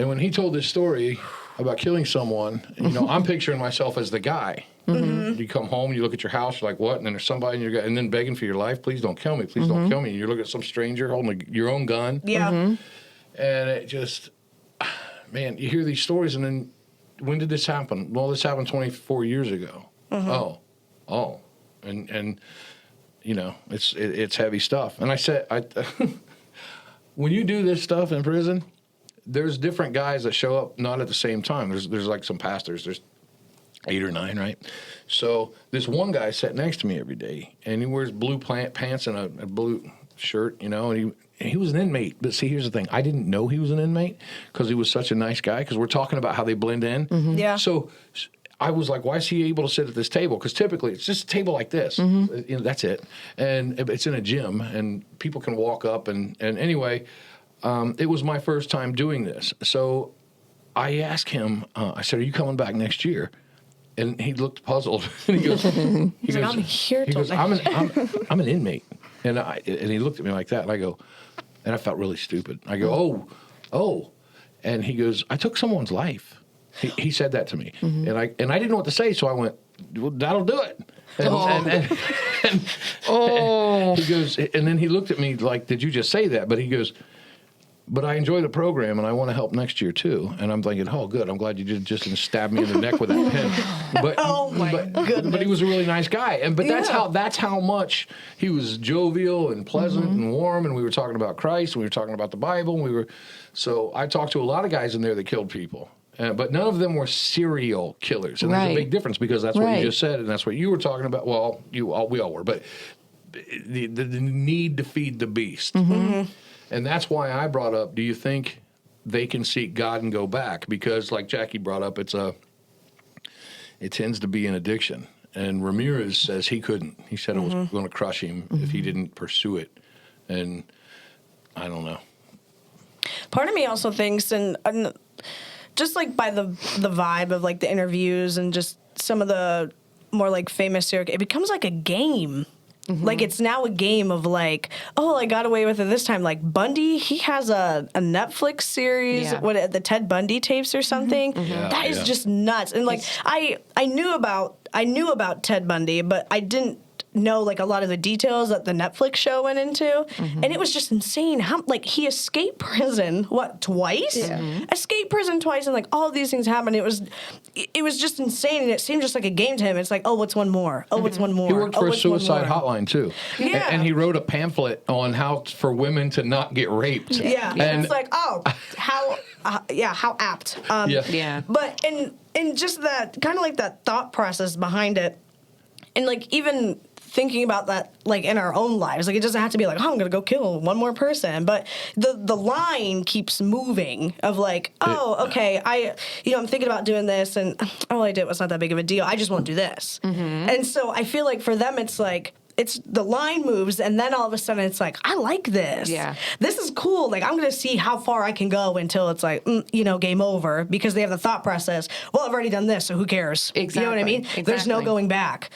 when he told this story about killing someone, I'm picturing myself as the guy. You come home, you look at your house, you're like, what? And then there's somebody in and then begging for your life, please don't kill me, please don't kill me. And you're looking at some stranger holding your own gun. Yeah. And it just, man, you hear these stories, and then when did this happen? Well, this happened 24 years ago. Oh. And it's heavy stuff. And I said, when you do this stuff in prison, there's different guys that show up not at the same time. There's like some pastors. There's 8 or 9, right? So this one guy sat next to me every day, and he wears blue pants and a blue shirt, and he was an inmate. But see, here's the thing. I didn't know he was an inmate because he was such a nice guy, because we're talking about how they blend in. Yeah. So I was like, why is he able to sit at this table? Because typically it's just a table like this. That's it. And it's in a gym, and people can walk up. And anyway, it was my first time doing this. So I asked him, I said, are you coming back next year? And he looked puzzled. And he goes, I'm here till next year. I'm an inmate. And he looked at me like that. And I go, and I felt really stupid. I go, oh. And he goes, I took someone's life. He said that to me, and I didn't know what to say, so I went, well, that'll do it. And he goes, and then he looked at me like, did you just say that? But he goes, but I enjoy the program, and I want to help next year too. And I'm thinking, oh, good. I'm glad you didn't just stab me in the neck with that pen. But, oh my goodness! But he was a really nice guy, that's how much he was jovial and pleasant and warm. And we were talking about Christ, and we were talking about the Bible, and so I talked to a lot of guys in there that killed people. but none of them were serial killers. And there's a big difference because that's what you just said, and that's what you were talking about. Well, we all were, but the need to feed the beast. And that's why I brought up, do you think they can seek God and go back? Because like Jackie brought up, it tends to be an addiction. And Ramirez says he couldn't. He said it was going to crush him if he didn't pursue it. And I don't know. Part of me also thinks, and just like by the vibe of like the interviews and just some of the more like famous serial, it becomes like a game. Like it's now a game of like, oh, I got away with it this time. Like Bundy, he has a Netflix series, the Ted Bundy tapes or something. That is just nuts. And like I knew about Ted Bundy, but I didn't know like a lot of the details that the Netflix show went into, and it was just insane how like he escaped prison twice, escaped prison twice, and like all of these things happened. It was just insane, and it seemed just like a game to him. It's like, oh, what's one more? Oh, what's one more? He worked for a suicide hotline too, and he wrote a pamphlet on how for women to not get raped. And it's like, oh, how apt. But and just that kind of like that thought process behind it, and like even thinking about that like in our own lives, like it doesn't have to be like, oh, I'm gonna go kill one more person, but the line keeps moving of like, oh, okay, I'm thinking about doing this, and all I did was not that big of a deal, I just won't do this. And so I feel like for them it's like the line moves, and then all of a sudden it's like, I like this. This is cool. Like I'm gonna see how far I can go until it's like, game over, because they have the thought process. Well, I've already done this, so who cares? Exactly. You know what I mean? Exactly. There's no going back.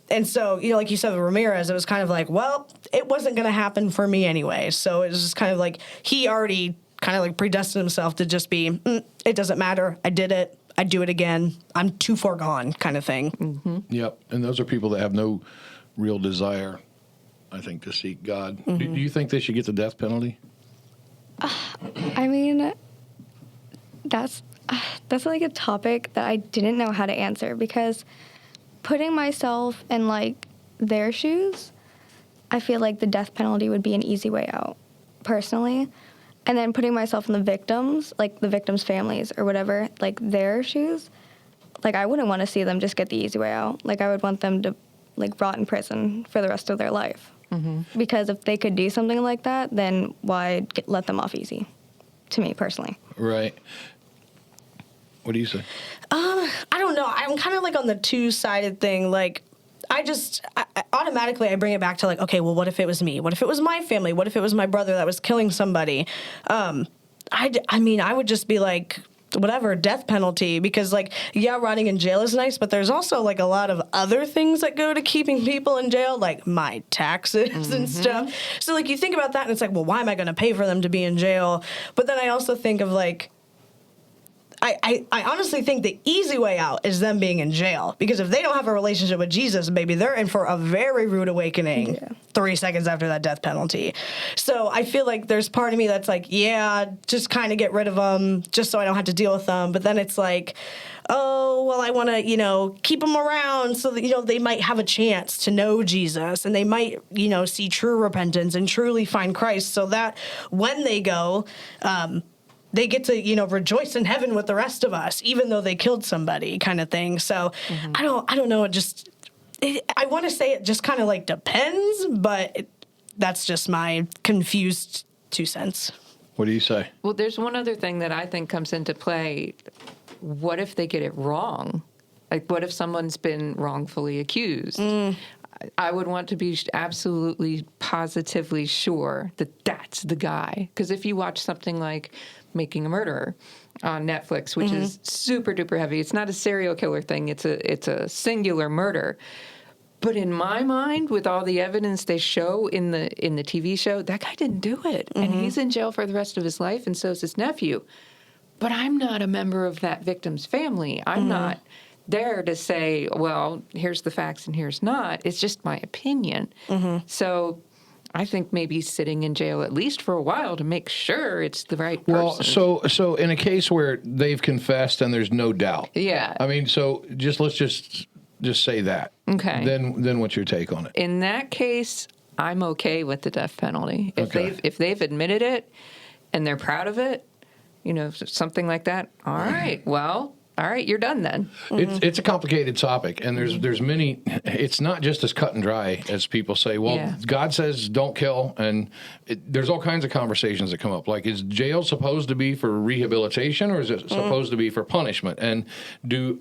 And so, like you said with Ramirez, it was kind of like, well, it wasn't going to happen for me anyway. So it was just kind of like he already kind of like predestined himself to just be, it doesn't matter. I did it. I do it again. I'm too far gone kind of thing. Yep. And those are people that have no real desire, I think, to seek God. Do you think they should get the death penalty? I mean, that's like a topic that I didn't know how to answer, because putting myself in like their shoes, I feel like the death penalty would be an easy way out, personally. And then putting myself in the victims, like the victims' families or whatever, like their shoes, like I wouldn't want to see them just get the easy way out. Like I would want them to like rot in prison for the rest of their life. Because if they could do something like that, then why let them off easy? To me personally. Right. What do you say? I don't know. I'm kind of like on the two-sided thing. Like, I automatically I bring it back to like, okay, well, what if it was me? What if it was my family? What if it was my brother that was killing somebody? I mean, I would just be like, whatever, death penalty, because like, rotting in jail is nice, but there's also like a lot of other things that go to keeping people in jail, like my taxes and stuff. So like you think about that and it's like, well, why am I going to pay for them to be in jail? But then I also think of like, I honestly think the easy way out is them being in jail, because if they don't have a relationship with Jesus, baby, they're in for a very rude awakening 3 seconds after that death penalty. So I feel like there's part of me that's like, just kind of get rid of them just so I don't have to deal with them. But then it's like, oh, well, I want to, keep them around so that, they might have a chance to know Jesus, and they might, see true repentance and truly find Christ, so that when they go, they get to, rejoice in heaven with the rest of us, even though they killed somebody, kind of thing. So I don't know. I want to say it just kind of like depends, but that's just my confused 2 cents. What do you say? Well, there's one other thing that I think comes into play. What if they get it wrong? Like, what if someone's been wrongfully accused? I would want to be absolutely positively sure that that's the guy. Because if you watch something like Making a Murderer on Netflix, which is super duper heavy, it's not a serial killer thing. It's a singular murder. But in my mind, with all the evidence they show in the TV show, that guy didn't do it, and he's in jail for the rest of his life, and so is his nephew. But I'm not a member of that victim's family. I'm not there to say, well, here's the facts and here's not. It's just my opinion. So I think maybe sitting in jail at least for a while to make sure it's the right person. Well, so in a case where they've confessed and there's no doubt. Yeah. I mean, so let's just say that. Okay. Then what's your take on it? In that case, I'm okay with the death penalty. If they've admitted it and they're proud of it, something like that. All right, well, all right, you're done then. It's a complicated topic, and there's many. It's not just as cut and dry as people say. Well, God says don't kill, and there's all kinds of conversations that come up. Like, is jail supposed to be for rehabilitation, or is it supposed to be for punishment? And do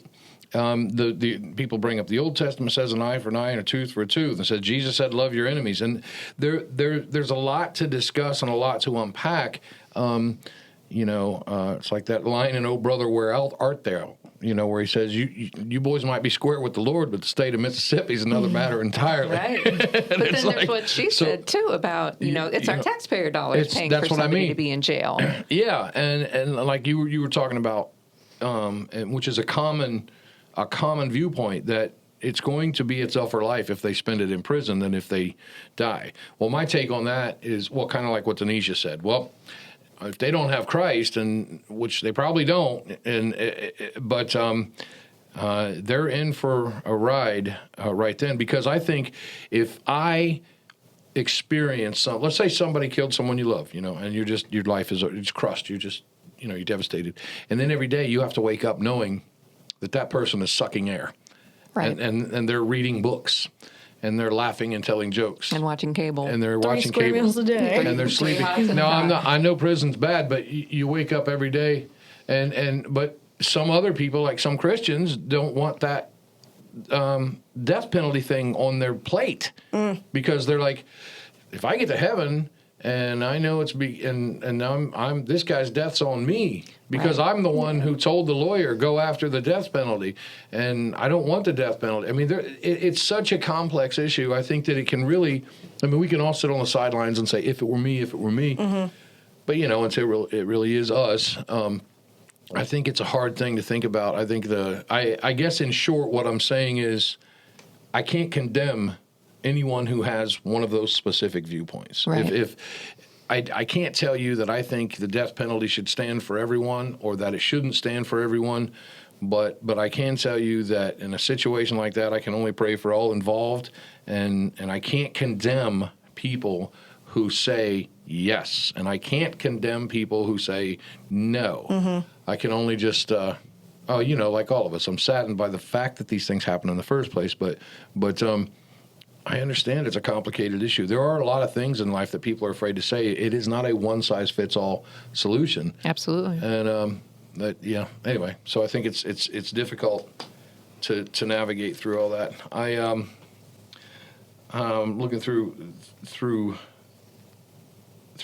the people bring up the Old Testament says an eye for an eye and a tooth for a tooth, and says Jesus said love your enemies, and there's a lot to discuss and a lot to unpack. It's like that line in "Oh Brother, Where Art Thou?" Where he says, "You boys might be square with the Lord, but the state of Mississippi is another matter entirely." Right. But then there's what she said too about it's our taxpayer dollars paying for somebody to be in jail. Yeah, and like you were talking about, and which is a common viewpoint, that it's going to be a tougher life if they spend it in prison than if they die. Well, my take on that is kind of like what Dyneshia said. Well, if they don't have Christ, and which they probably don't, but they're in for a ride right then. Because I think if I experience let's say somebody killed someone you love, and your life is crushed. You're just you're devastated, and then every day you have to wake up knowing that person is sucking air, right? And they're reading books. And they're laughing and telling jokes. And watching cable. And they're watching cable. 3 meals a day. And they're sleeping. No, I'm not. I know prison's bad, but you wake up every day, but some other people, like some Christians, don't want that death penalty thing on their plate because they're like, if I get to heaven and I know and I'm this guy's death's on me because I'm the one who told the lawyer go after the death penalty, and I don't want the death penalty. I mean, it's such a complex issue. I think that it can really. I mean, we can all sit on the sidelines and say, if it were me, but until it really is us. I think it's a hard thing to think about. I think I guess in short, what I'm saying is, I can't condemn anyone who has one of those specific viewpoints. Right. If I can't tell you that I think the death penalty should stand for everyone or that it shouldn't stand for everyone, but I can tell you that in a situation like that, I can only pray for all involved, and I can't condemn people who say yes, and I can't condemn people who say no. I can only just like all of us, I'm saddened by the fact that these things happen in the first place, but I understand it's a complicated issue. There are a lot of things in life that people are afraid to say. It is not a one-size-fits-all solution. Absolutely. And anyway, so I think it's difficult to navigate through all that. I'm looking through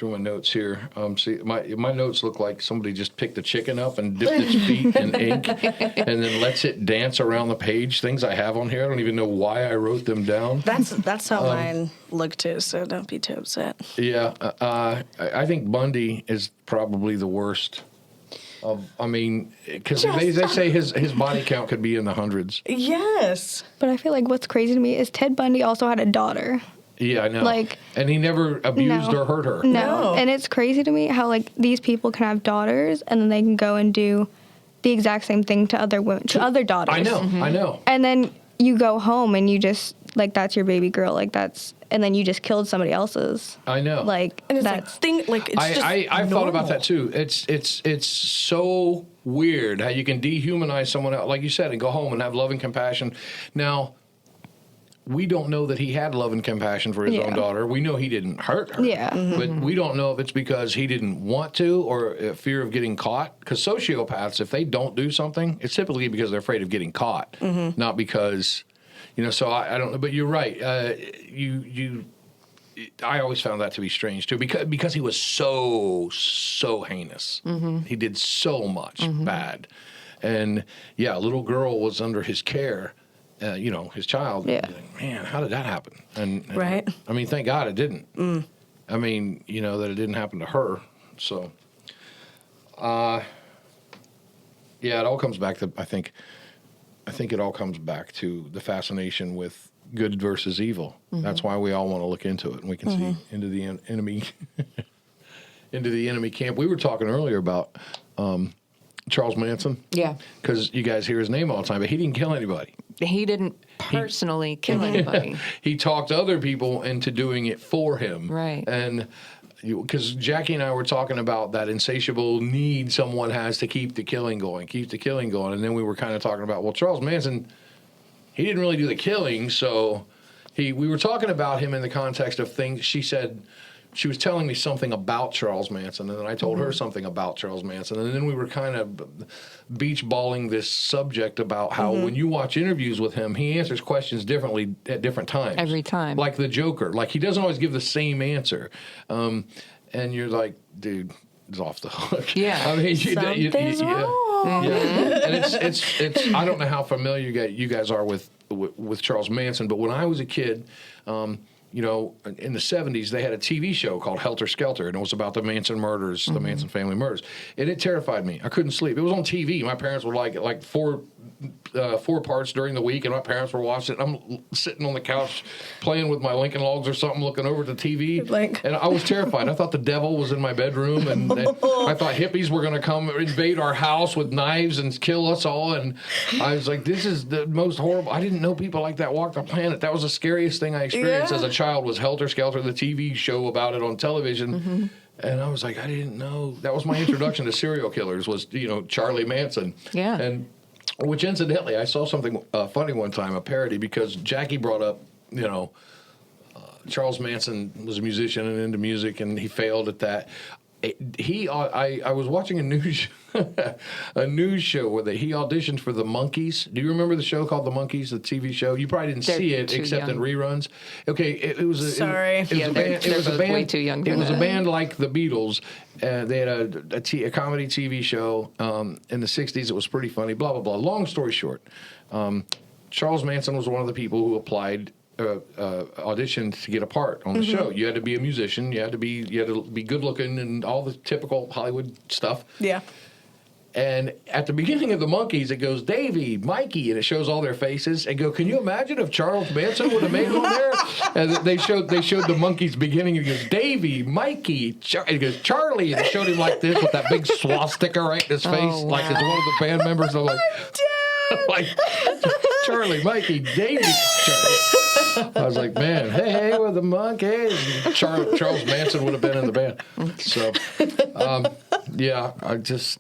my notes here. See, my notes look like somebody just picked a chicken up and dipped its feet in ink and then lets it dance around the page. Things I have on here, I don't even know why I wrote them down. That's how mine look too, so don't be too upset. Yeah, I think Bundy is probably the worst. Because they say his body count could be in the hundreds. Yes. But I feel like what's crazy to me is Ted Bundy also had a daughter. Yeah, I know. And he never abused or hurt her. No. And it's crazy to me how these people can have daughters and then they can go and do the exact same thing to other women, to other daughters. I know, I know. And then you go home and you just that's your baby girl, and then you just killed somebody else's. I know. And it's I've thought about that too. It's so weird how you can dehumanize someone else, like you said, and go home and have love and compassion. Now, we don't know that he had love and compassion for his own daughter. We know he didn't hurt her. Yeah. But we don't know if it's because he didn't want to or a fear of getting caught. Because sociopaths, if they don't do something, it's typically because they're afraid of getting caught, not because, so I don't know. But you're right. I always found that to be strange, too, because he was so heinous. He did so much bad. And, a little girl was under his care. His child. Yeah. Man, how did that happen? And right. I mean, thank God it didn't. I mean, that it didn't happen to her. So, it all comes back to I think it all comes back to the fascination with good versus evil. That's why we all want to look into it, and we can see into the enemy, into the enemy camp. We were talking earlier about Charles Manson. Yeah. Because you guys hear his name all the time, but he didn't kill anybody. He didn't personally kill anybody. He talked other people into doing it for him. Right. And because Jackie and I were talking about that insatiable need someone has to keep the killing going, and then we were kind of talking about, well, Charles Manson, he didn't really do the killing, so we were talking about him in the context of things. She said she was telling me something about Charles Manson, and then I told her something about Charles Manson, and then we were kind of beach balling this subject about how when you watch interviews with him, he answers questions differently at different times. Every time. Like the Joker. Like, he doesn't always give the same answer. And you're like, dude, it's off the hook. Yeah. I mean, Something's wrong. yeah. And it's I don't know how familiar you guys are with Charles Manson, but when I was a kid, you know, in the 70s, they had a TV show called Helter Skelter, and it was about the Manson murders, the Manson family murders. And it terrified me. I couldn't sleep. It was on TV. My parents would like four parts during the week, and my parents were watching it. I'm sitting on the couch playing with my Lincoln Logs or something, looking over at the TV, and I was terrified. I thought the devil was in my bedroom, and I thought hippies were going to come invade our house with knives and kill us all. And I was like, this is the most horrible. I didn't know people like that walked the planet. That was the scariest thing I experienced as a child, was Helter Skelter, the TV show about it on television. And I was like, I didn't know. That was my introduction to serial killers, was, you know, Charlie Manson. Yeah. And which, incidentally, I saw something funny one time, a parody, because Jackie brought up, you know, Charles Manson was a musician and into music, and he failed at that. I was watching a news show where he auditioned for the Monkees. Do you remember the show called The Monkees, the TV show? You probably didn't see it except in reruns. Okay, it was a band. Way too young. It was a band like the Beatles. They had a comedy TV show in the 60s. It was pretty funny. Blah blah blah. Long story short, Charles Manson was one of the people who applied. Auditioned to get a part on the show. You had to be a musician. You had to be good looking and all the typical Hollywood stuff. Yeah. And at the beginning of the Monkees, it goes Davey, Mikey, and it shows all their faces. And go, can you imagine if Charles Manson would have made it on there? And they showed the Monkees beginning. And it goes Davey, Mikey, and it goes Charlie, and it showed him like this with that big swastika right in his face, like as one of the band members. I'm like, like Charlie, Mikey, Davey, Charlie. I was like, man, hey, we're the Monkees. Charles Manson would have been in the band. So, yeah, I just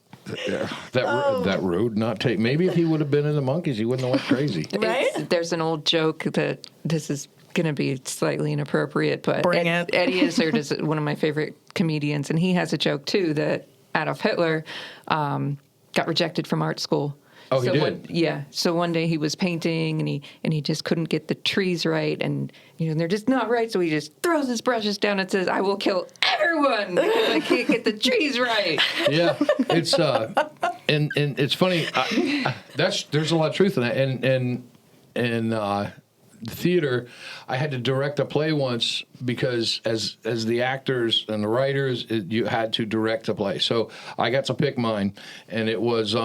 that road not take. Maybe if he would have been in the Monkees, he wouldn't have went crazy. Right? There's an old joke that this is going to be slightly inappropriate, but Eddie Izzard is one of my favorite comedians, and he has a joke too that Adolf Hitler got rejected from art school. Oh, he did? So one day he was painting and he just couldn't get the trees right, and they're just not right. So he just throws his brushes down and says, "I will kill everyone because I can't get the trees right." Yeah, it's and it's funny. There's a lot of truth in that. And the theater, I had to direct a play once because as the actors and the writers, you had to direct a play. So I got to pick mine, and it was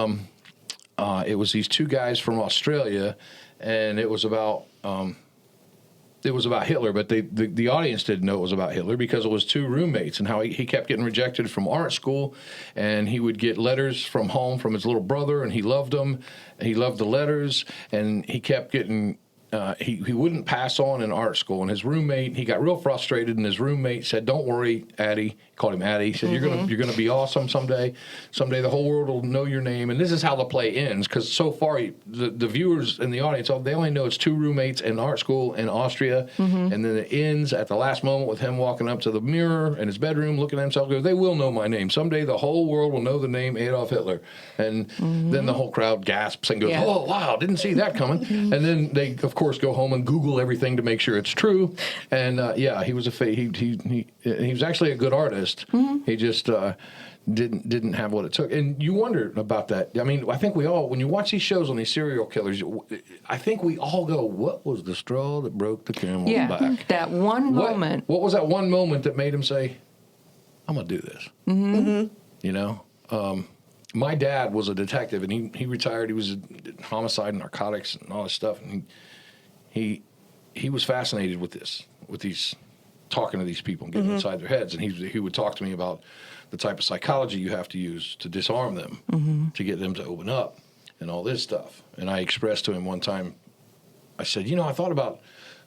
these two guys from Australia, and it was about Hitler, but the audience didn't know it was about Hitler because it was two roommates and how he kept getting rejected from art school, and he would get letters from home from his little brother, and he loved them, and he loved the letters, and he kept getting. He wouldn't pass on in art school, and his roommate, he got real frustrated, and his roommate said, "Don't worry, Addie." He called him Addie. He said, "You're gonna be awesome someday. Someday the whole world will know your name." And this is how the play ends, because so far the viewers in the audience, they only know it's two roommates in art school in Austria, and then it ends at the last moment with him walking up to the mirror in his bedroom, looking at himself, goes, "They will know my name. Someday the whole world will know the name Adolf Hitler." And then the whole crowd gasps and goes, "Oh wow, didn't see that coming." And then they, of course, go home and Google everything to make sure it's true. And he was he was actually a good artist. He just didn't have what it took. And you wonder about that. I mean, I think we all, when you watch these shows on these serial killers, I think we all go, "What was the straw that broke the camel's back?" That one moment. What was that one moment that made him say, "I'm gonna do this"? My dad was a detective, and he retired. He was a homicide and narcotics and all this stuff, and he was fascinated with these talking to these people and getting inside their heads, and he would talk to me about the type of psychology you have to use to disarm them, to get them to open up, and all this stuff. And I expressed to him one time, I said, I thought about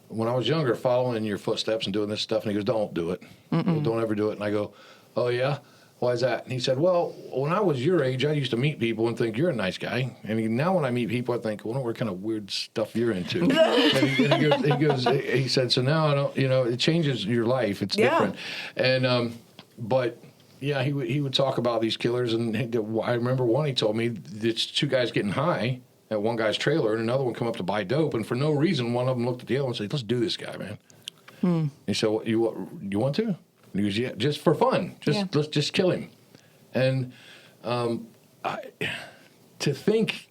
when I was younger, following in your footsteps and doing this stuff. And he goes, don't do it. Don't ever do it. And I go, oh, yeah? Why is that? And he said, well, when I was your age, I used to meet people and think you're a nice guy. And now when I meet people, I think, well, what kind of weird stuff you're into. He said, so now I don't, it changes your life. It's different. And, but yeah, he would talk about these killers. And I remember one, he told me it's two guys getting high at one guy's trailer and another one come up to buy dope. And for no reason, one of them looked at the other one and said, let's do this guy, man. He said, well, you want to? And he goes, yeah, just for fun. Let's just kill him. And to think,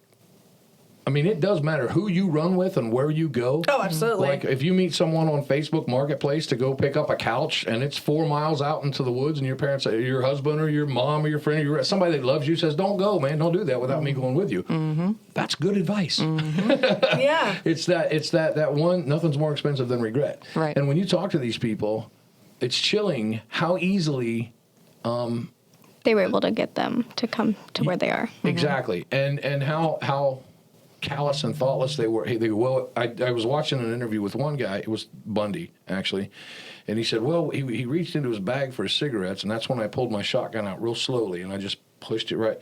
I mean, it does matter who you run with and where you go. Oh, absolutely. Like if you meet someone on Facebook Marketplace to go pick up a couch and it's 4 miles out into the woods and your parents, your husband or your mom or your friend or somebody that loves you says, don't go, man, don't do that without me going with you. That's good advice. Yeah. It's that one, nothing's more expensive than regret. Right. And when you talk to these people, it's chilling how easily they were able to get them to come to where they are. Exactly. And how callous and thoughtless they were. Hey, they go, well, I was watching an interview with one guy. It was Bundy, actually. And he said, well, he reached into his bag for his cigarettes, and that's when I pulled my shotgun out real slowly, and I just pushed it right.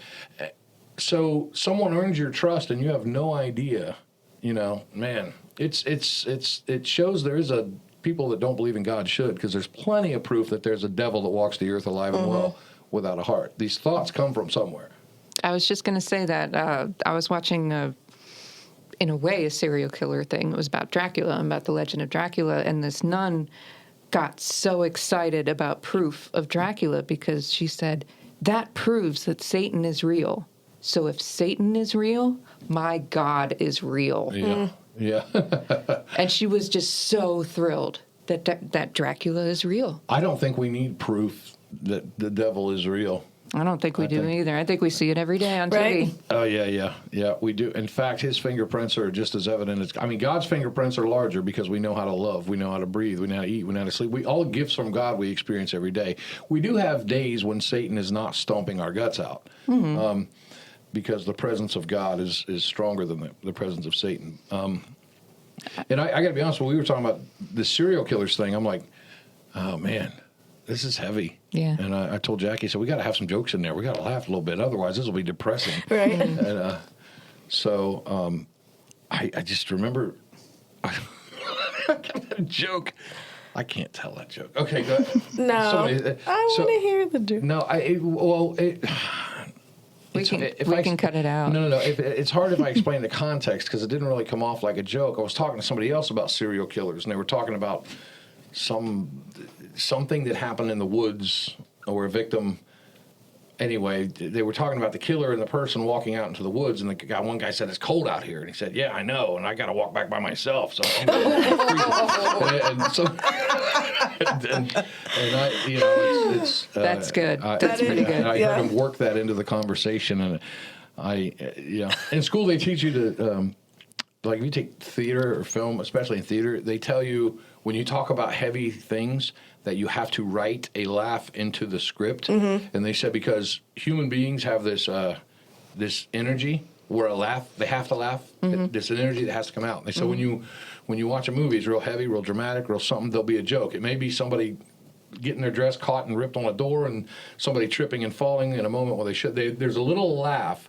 So someone earns your trust, and you have no idea, man. It shows there is a people that don't believe in God should, because there's plenty of proof that there's a devil that walks the earth alive and well without a heart. These thoughts come from somewhere. I was just going to say that I was watching, in a way, a serial killer thing. It was about Dracula and about the legend of Dracula, and this nun got so excited about proof of Dracula because she said, that proves that Satan is real. So if Satan is real, my God is real. Yeah. Yeah. And she was just so thrilled that Dracula is real. I don't think we need proof that the devil is real. I don't think we do either. I think we see it every day on TV. Oh, yeah, we do. In fact, his fingerprints are just as evident as, God's fingerprints are larger because we know how to love, we know how to breathe, we know how to eat, we know how to sleep. All gifts from God we experience every day. We do have days when Satan is not stomping our guts out. Because the presence of God is stronger than the presence of Satan. And I got to be honest, when we were talking about the serial killers thing, I'm like, oh, man, this is heavy. Yeah. And I told Jackie, so we got to have some jokes in there. We got to laugh a little bit. Otherwise, this will be depressing. Right. And I just remember I got a joke. I can't tell that joke. Okay, go ahead. No. I want to hear the joke. No, We can cut it out. No. It's hard if I explain the context because it didn't really come off like a joke. I was talking to somebody else about serial killers, and they were talking about something that happened in the woods or a victim. Anyway, they were talking about the killer and the person walking out into the woods, and one guy said, it's cold out here. And he said, yeah, I know, and I got to walk back by myself. So I'm it's that's good. That's pretty good. I heard him work that into the conversation, and in school they teach you to, like if you take theater or film, especially in theater, they tell you when you talk about heavy things that you have to write a laugh into the script. And they said because human beings have this energy where they have to laugh. This energy that has to come out. And they said when you watch a movie, it's real heavy, real dramatic, real something, there'll be a joke. It may be somebody getting their dress caught and ripped on a door and somebody tripping and falling in a moment where there's a little laugh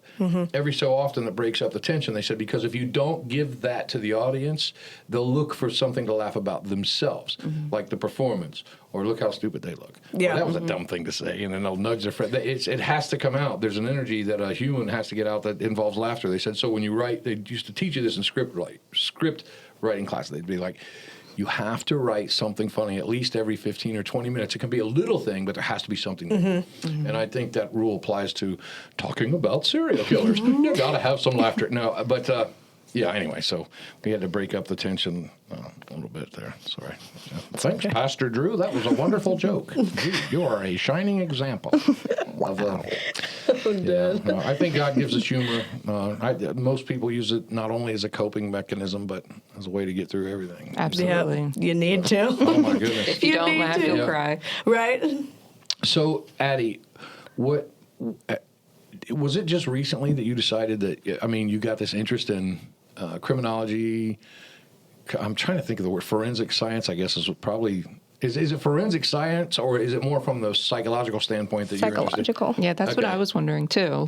every so often that breaks up the tension. They said because if you don't give that to the audience, they'll look for something to laugh about themselves, like the performance, or look how stupid they look. Yeah. Well, that was a dumb thing to say, and then they'll nudge their friend. It has to come out. There's an energy that a human has to get out that involves laughter. They said so when you write, they used to teach you this in script writing class. They'd be like, you have to write something funny at least every 15 or 20 minutes. It can be a little thing, but there has to be something there. And I think that rule applies to talking about serial killers. You got to have some laughter. No, but anyway, so we had to break up the tension a little bit there. Sorry. Yeah. Thanks, Pastor Drew. That was a wonderful joke. You are a shining example of I think God gives us humor. Most people use it not only as a coping mechanism, but as a way to get through everything. Absolutely. Yep. You need to. Oh, my goodness. If you don't laugh, you'll cry. Right. So, Addie, what was it just recently that you decided that, you got this interest in criminology, I'm trying to think of the word forensic science, I guess is probably, is it forensic science or is it more from the psychological standpoint that you're interested? Psychological. Yeah, that's what I was wondering too.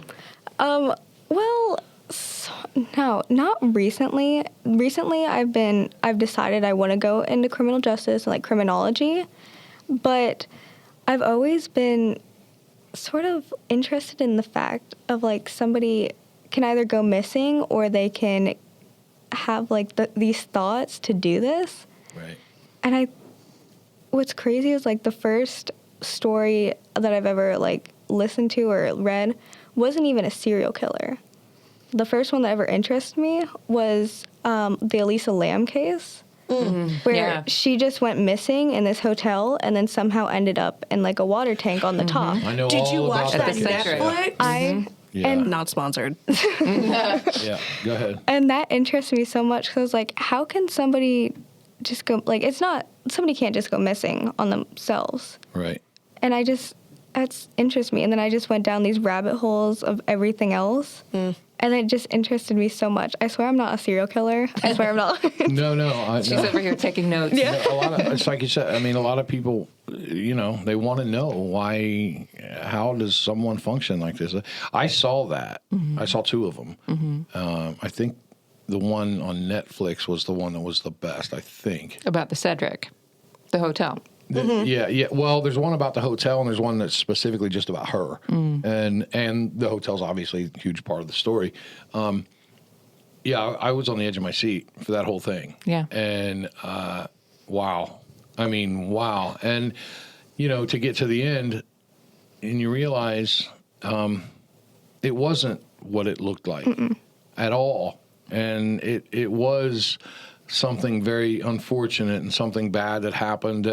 Well, no, not recently. Recently, I've decided I want to go into criminal justice and like criminology, but I've always been sort of interested in the fact of like somebody can either go missing or they can have like these thoughts to do this. Right. And what's crazy is like the first story that I've ever like listened to or read wasn't even a serial killer. The first one that ever interested me was the Elisa Lam case, where she just went missing in this hotel and then somehow ended up in like a water tank on the top. I know. Did you all watch about that Netflix? Yeah. And Not sponsored. Yeah. Go ahead. And that interests me so much because, like, how can somebody just go, like, somebody can't just go missing on themselves. Right. And that's interests me. And then I just went down these rabbit holes of everything else. And it just interested me so much. I swear I'm not a serial killer. I swear I'm not. No. She's over here taking notes. Yeah. It's like you said. I mean, a lot of people, they want to know why. How does someone function like this? I saw that. I saw two of them. I think the one on Netflix was the one that was the best. I think About the Cedric, the hotel. Yeah. Well, there's one about the hotel, and there's one that's specifically just about her, and the hotel's obviously a huge part of the story. I was on the edge of my seat for that whole thing. Yeah. And wow, I mean, wow, and to get to the end, and you realize it wasn't what it looked like at all, and it was something very unfortunate and something bad that happened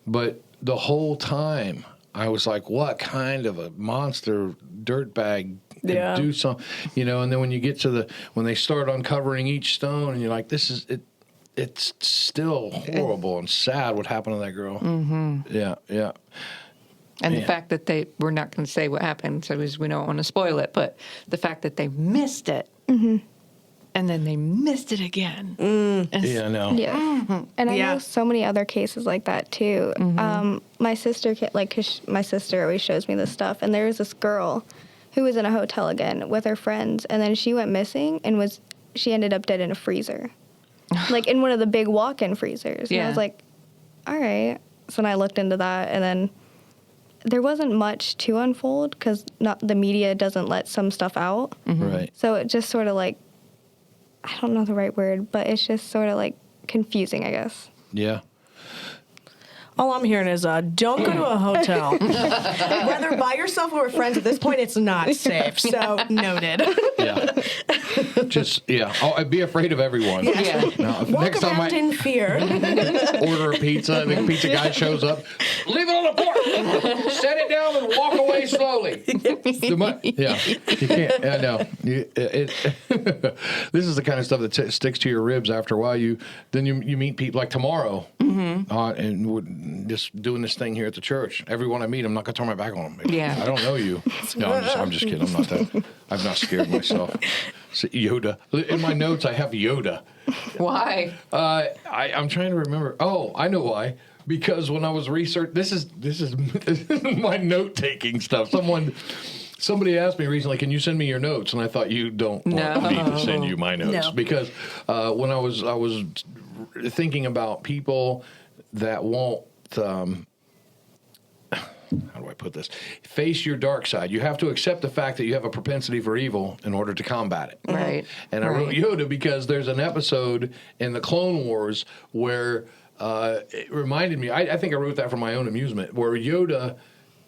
but the whole time I was like, what kind of a monster dirtbag could do something, and then when you get to when they start uncovering each stone and you're like, this is it, it's still horrible and sad what happened to that girl. Yeah. And the fact that we're not going to say what happened, so we don't want to spoil it, but the fact that they missed it. And then they missed it again. Yeah, I know. Yeah. And I know so many other cases like that, too. My sister, cause my sister always shows me this stuff. And there was this girl who was in a hotel again with her friends. And then she went missing and she ended up dead in a freezer. Like in one of the big walk-in freezers. And I was like, all right. So then I looked into that. And then there wasn't much to unfold because the media doesn't let some stuff out. Right. So it just sort of like, I don't know the right word, but it's just sort of like confusing, I guess. Yeah. All I'm hearing is don't go to a hotel. Whether by yourself or with friends, at this point, it's not safe. So, noted. Yeah. I'd be afraid of everyone. Yeah. Now, Walk next time around in fear. order a pizza, and the pizza guy shows up, leave it on the porch, set it down, and walk away slowly. You can't. I know. This is the kind of stuff that sticks to your ribs after a while. You meet people like tomorrow, and we're just doing this thing here at the church. Everyone I meet, I'm not going to turn my back on them. Yeah. I don't know you. No, I'm just kidding. I'm not that. I'm not scared myself. So Yoda. In my notes, I have Yoda. Why? I'm trying to remember. Oh, I know why. Because when I was researching, this is my note taking stuff. Somebody asked me recently, "Can you send me your notes?" And I thought, you don't want me to send you my notes because when I was thinking about people that won't. How do I put this? Face your dark side. You have to accept the fact that you have a propensity for evil in order to combat it. Right. And I wrote Yoda because there's an episode in the Clone Wars where it reminded me, I think I wrote that for my own amusement, where Yoda,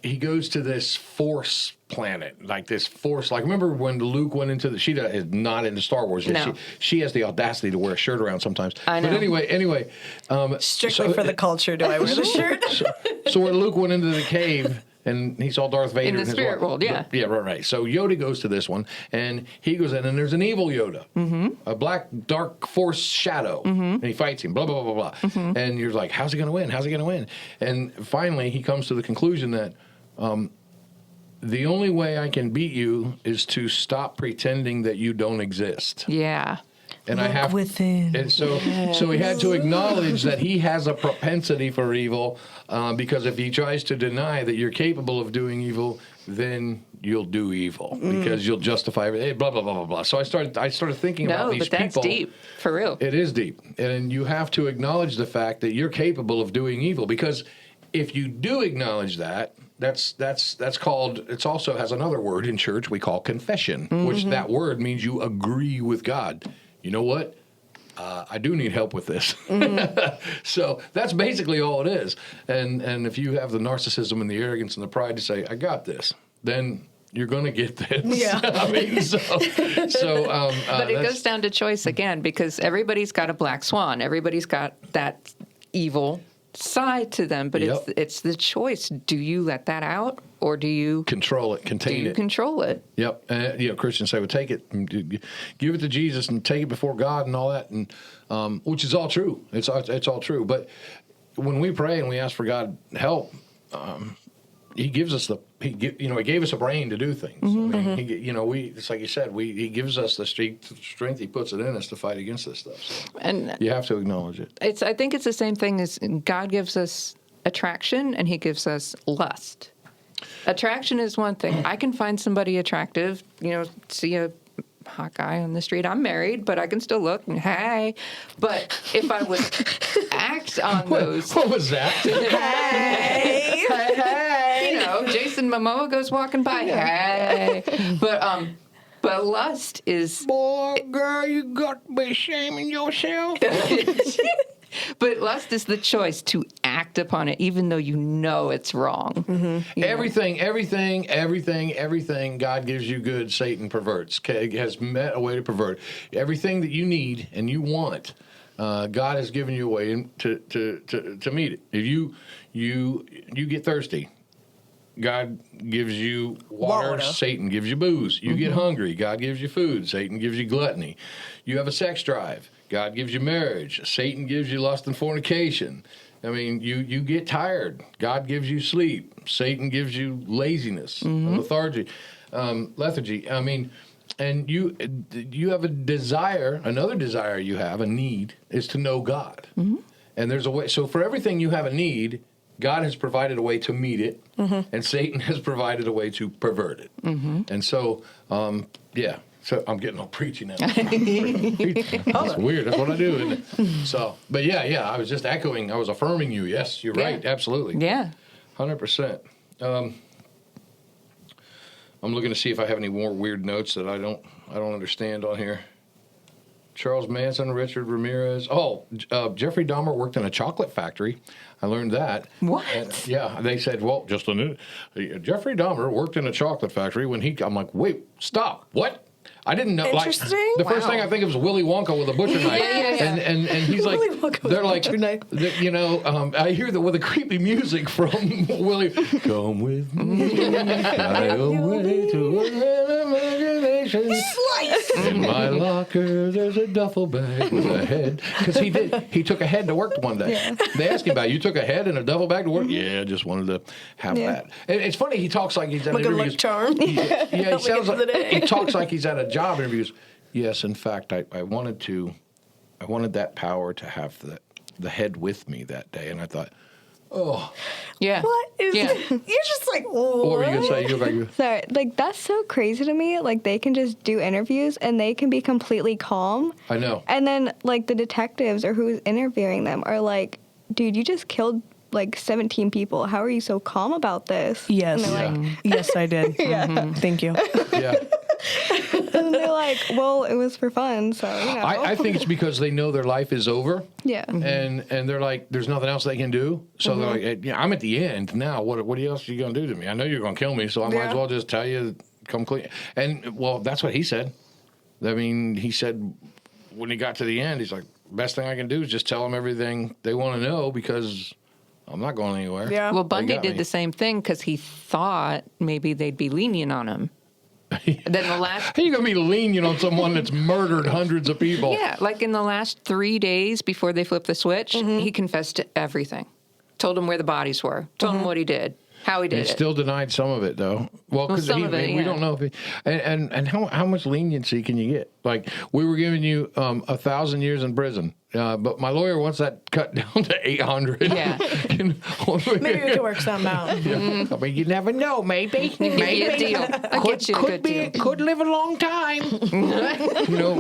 he goes to this force planet, like this force. Like, remember when Luke went into she is not into Star Wars. No. She has the audacity to wear a shirt around sometimes. I know. But anyway. Strictly for the culture, do I wear the shirt? So when Luke went into the cave and he saw Darth Vader In the his spirit world, yeah. Yeah, right. So Yoda goes to this one, and he goes in, and there's an evil Yoda, a black dark force shadow, and he fights him, blah, blah, blah, blah, blah. And you're like, how's he going to win? How's he going to win? And finally, he comes to the conclusion that the only way I can beat you is to stop pretending that you don't exist. Yeah. And I have within. And so he had to acknowledge that he has a propensity for evil, because if he tries to deny that you're capable of doing evil, then you'll do evil because you'll justify it. Blah blah blah blah blah. So I started thinking about these people. No, but that's deep, for real. It is deep, and you have to acknowledge the fact that you're capable of doing evil, because if you do acknowledge that, that's called. It also has another word in church we call confession, which that word means you agree with God. You know what? I do need help with this. So that's basically all it is. And if you have the narcissism and the arrogance and the pride to say, I got this, then you're going to get this. Yeah. I mean, but it goes down to choice again, because everybody's got a black swan. Everybody's got that evil side to them, but it's the choice. Do you let that out, or do you control it, contain it? Control it. Yep. Christians say, well, take it, and give it to Jesus, and take it before God, and all that, and which is all true. It's all true. But when we pray and we ask for God help, He gives us He gave us a brain to do things. I mean, it's like you said, He gives us the strength. He puts it in us to fight against this stuff. So And you have to acknowledge it. I think it's the same thing as God gives us attraction and He gives us lust. Attraction is one thing. I can find somebody attractive, see a hot guy on the street. I'm married, but I can still look and hey. But if I would act on those, What was that? Hey. Jason Momoa goes walking by. Hey, but lust is. Boy, girl, you got to be shaming yourself. But lust is the choice to act upon it, even though you know it's wrong. Everything God gives you good, Satan perverts. Has met a way to pervert. Everything that you need and you want, God has given you a way to meet it. If you get thirsty, God gives you water. Satan gives you booze. You get hungry. God gives you food. Satan gives you gluttony. You have a sex drive. God gives you marriage. Satan gives you lust and fornication. I mean, you get tired. God gives you sleep. Satan gives you laziness, lethargy. I mean, and you have a desire. Another desire you have, a need, is to know God. And there's a way. So for everything you have a need, God has provided a way to meet it, and Satan has provided a way to pervert it. And so, So I'm getting all preachy now. That's weird. That's what I do, isn't it? So, but yeah. I was just echoing. I was affirming you. Yes, you're right. Absolutely. Yeah. 100%. I'm looking to see if I have any more weird notes that I don't understand on here. Charles Manson, Richard Ramirez. Jeffrey Dahmer worked in a chocolate factory. I learned that. What? They said, well, just a minute. Jeffrey Dahmer worked in a chocolate factory I'm like, wait, stop. What? I didn't know. Interesting. The first thing I think of is Willy Wonka with a butcher knife. And he's like, they're like, I hear with the creepy music from Willy. Come with me, fly away to an imagination. Slice. In my locker, there's a duffel bag with a head. Because he took a head to work one day. Yeah. They asked him about it. You took a head and a duffel bag to work? Yeah, just wanted to have that. And it's funny. He talks like he's at an interview. Like a luck charm. He sounds like he talks like he's at a job interviews. Yes, in fact, I wanted that power to have the head with me that day, and I thought, oh, yeah, what is? Yeah. You're just like, what were you gonna say? Sorry, that's so crazy to me. Like they can just do interviews and they can be completely calm. I know. And then the detectives or who's interviewing them are like, dude, you just killed 17 people. How are you so calm about this? Yes. Yes, I did. Yeah. Thank you. Yeah. And they're like, well, it was for fun, so I think it's because they know their life is over. Yeah. And they're like, there's nothing else they can do. So they're like, I'm at the end now. What else are you gonna do to me? I know you're gonna kill me, so I might as well just tell you, come clean. And well, that's what he said. I mean, he said when he got to the end, he's like, best thing I can do is just tell them everything they want to know because I'm not going anywhere. Yeah. Well, Bundy did the same thing because he thought maybe they'd be lenient on him. Then the last... How are you going to be lenient on someone that's murdered hundreds of people? Yeah, like in the last 3 days before they flipped the switch, he confessed to everything. Told him where the bodies were. Told him what he did. How he did it. Still denied some of it, though. Well, because we don't know if he... And how much leniency can you get? Like, we were giving you 1,000 years in prison. But my lawyer wants that cut down to 800. Yeah. Maybe we can work something out. Yeah. I mean, you never know. Maybe. Maybe a deal. Could live a long time.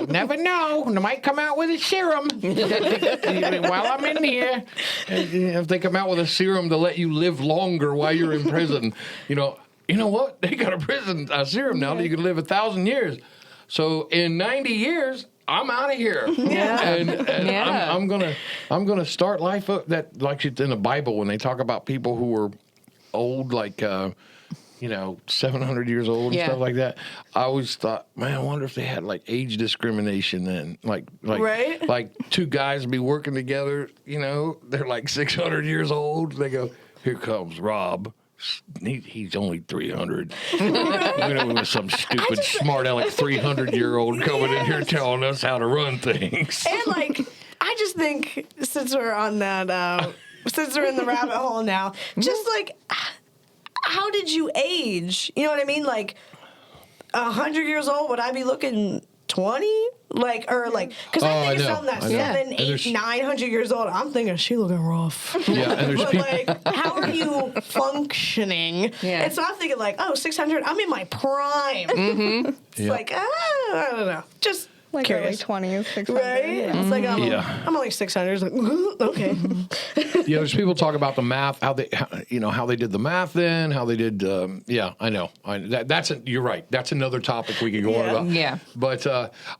Never know. They might come out with a serum while I'm in here. If they come out with a serum to let you live longer while you're in prison, you know what? They got a serum now that you can live 1,000 years. So in 90 years, I'm out of here. Yeah. And I'm gonna start life up that like it's in the Bible when they talk about people who were old, like 700 years old and stuff like that. I always thought, man, I wonder if they had like age discrimination then. Like right? Like two guys be working together, they're like 600 years old. They go, here comes Rob. He's only 300. With some stupid, smart aleck 300-year-old coming in here telling us how to run things. And I just think since we're on that, since we're in the rabbit hole now, just like, how did you age? You know what I mean? Like 100 years old, would I be looking 20? Because I think of something that's 700, 800, 900 years old. I'm thinking she looking rough. Yeah, and but how are you functioning? Yeah. And so I'm thinking 600. I'm in my prime. Mm-hmm. It's I don't know. Just like curious. early 20s, 600. Right? Yeah. It's like I'm only 600. It's like okay. There's people talk about the math, how they did the math then, how they did. I know. You're right. That's another topic we could go on about. Yeah. But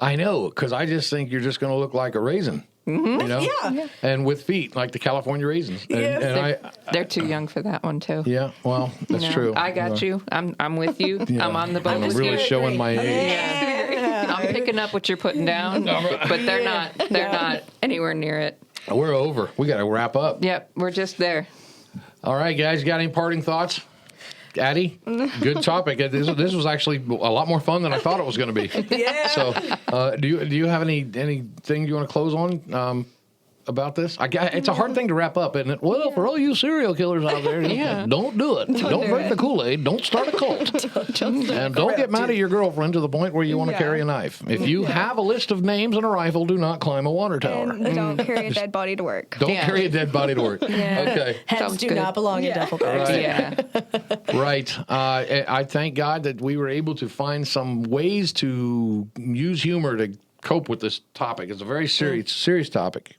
I know because I just think you're just going to look like a raisin. Mm-hmm. Yeah. And with feet like the California raisins. And they're too young for that one too. Yeah. Well, that's true. I got you. I'm with you. Yeah. I'm on the boat. I'm really showing my age. Yeah. I'm picking up what you're putting down, but they're not. They're not anywhere near it. We're over. We got to wrap up. Yep, we're just there. All right, guys. Got any parting thoughts? Addie, good topic. This was actually a lot more fun than I thought it was going to be. Yeah. So, do you have anything you want to close on about this? It's a hard thing to wrap up, isn't it? Well, for all you serial killers out there, don't do it. Don't drink the Kool-Aid. Don't start a cult. And don't get mad at your girlfriend to the point where you want to carry a knife. If you have a list of names and a rifle, do not climb a water tower. And don't carry a dead body to work. Don't carry a dead body to work. Okay. Heads do not belong in duffel bags. Right. Yeah. Right. I thank God that we were able to find some ways to use humor to cope with this topic. It's a very serious topic.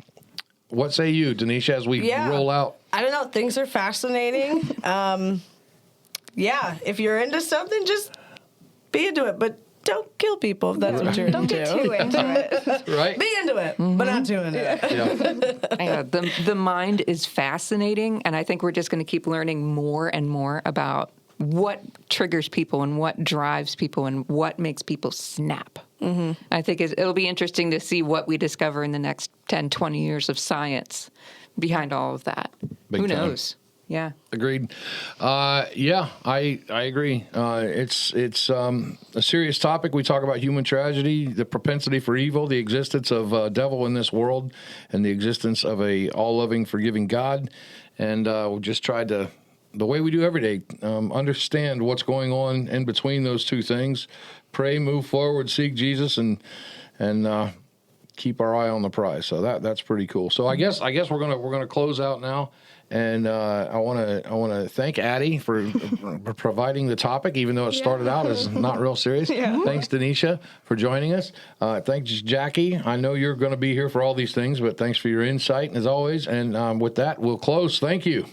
What say you, Dyneshia, as we roll out? I don't know. Things are fascinating. If you're into something, just be into it. But don't kill people if that's what you're into. Don't get too into it. Right? Be into it, but not too into it. Yeah. The mind is fascinating, and I think we're just going to keep learning more and more about what triggers people and what drives people and what makes people snap. Mm-hmm. I think it'll be interesting to see what we discover in the next 10, 20 years of science behind all of that. Who knows? Yeah. Agreed. I agree. It's a serious topic. We talk about human tragedy, the propensity for evil, the existence of a devil in this world, and the existence of a all-loving, forgiving God. And we just tried to, the way we do every day, understand what's going on in between those two things. Pray, move forward, seek Jesus, and keep our eye on the prize. So that's pretty cool. So I guess we're gonna close out now, and I want to thank Addie for providing the topic, even though it started out as not real serious. Yeah. Thanks, Dyneshia, for joining us. Thanks, Jackie. I know you're going to be here for all these things, but thanks for your insight as always. And with that, we'll close. Thank you.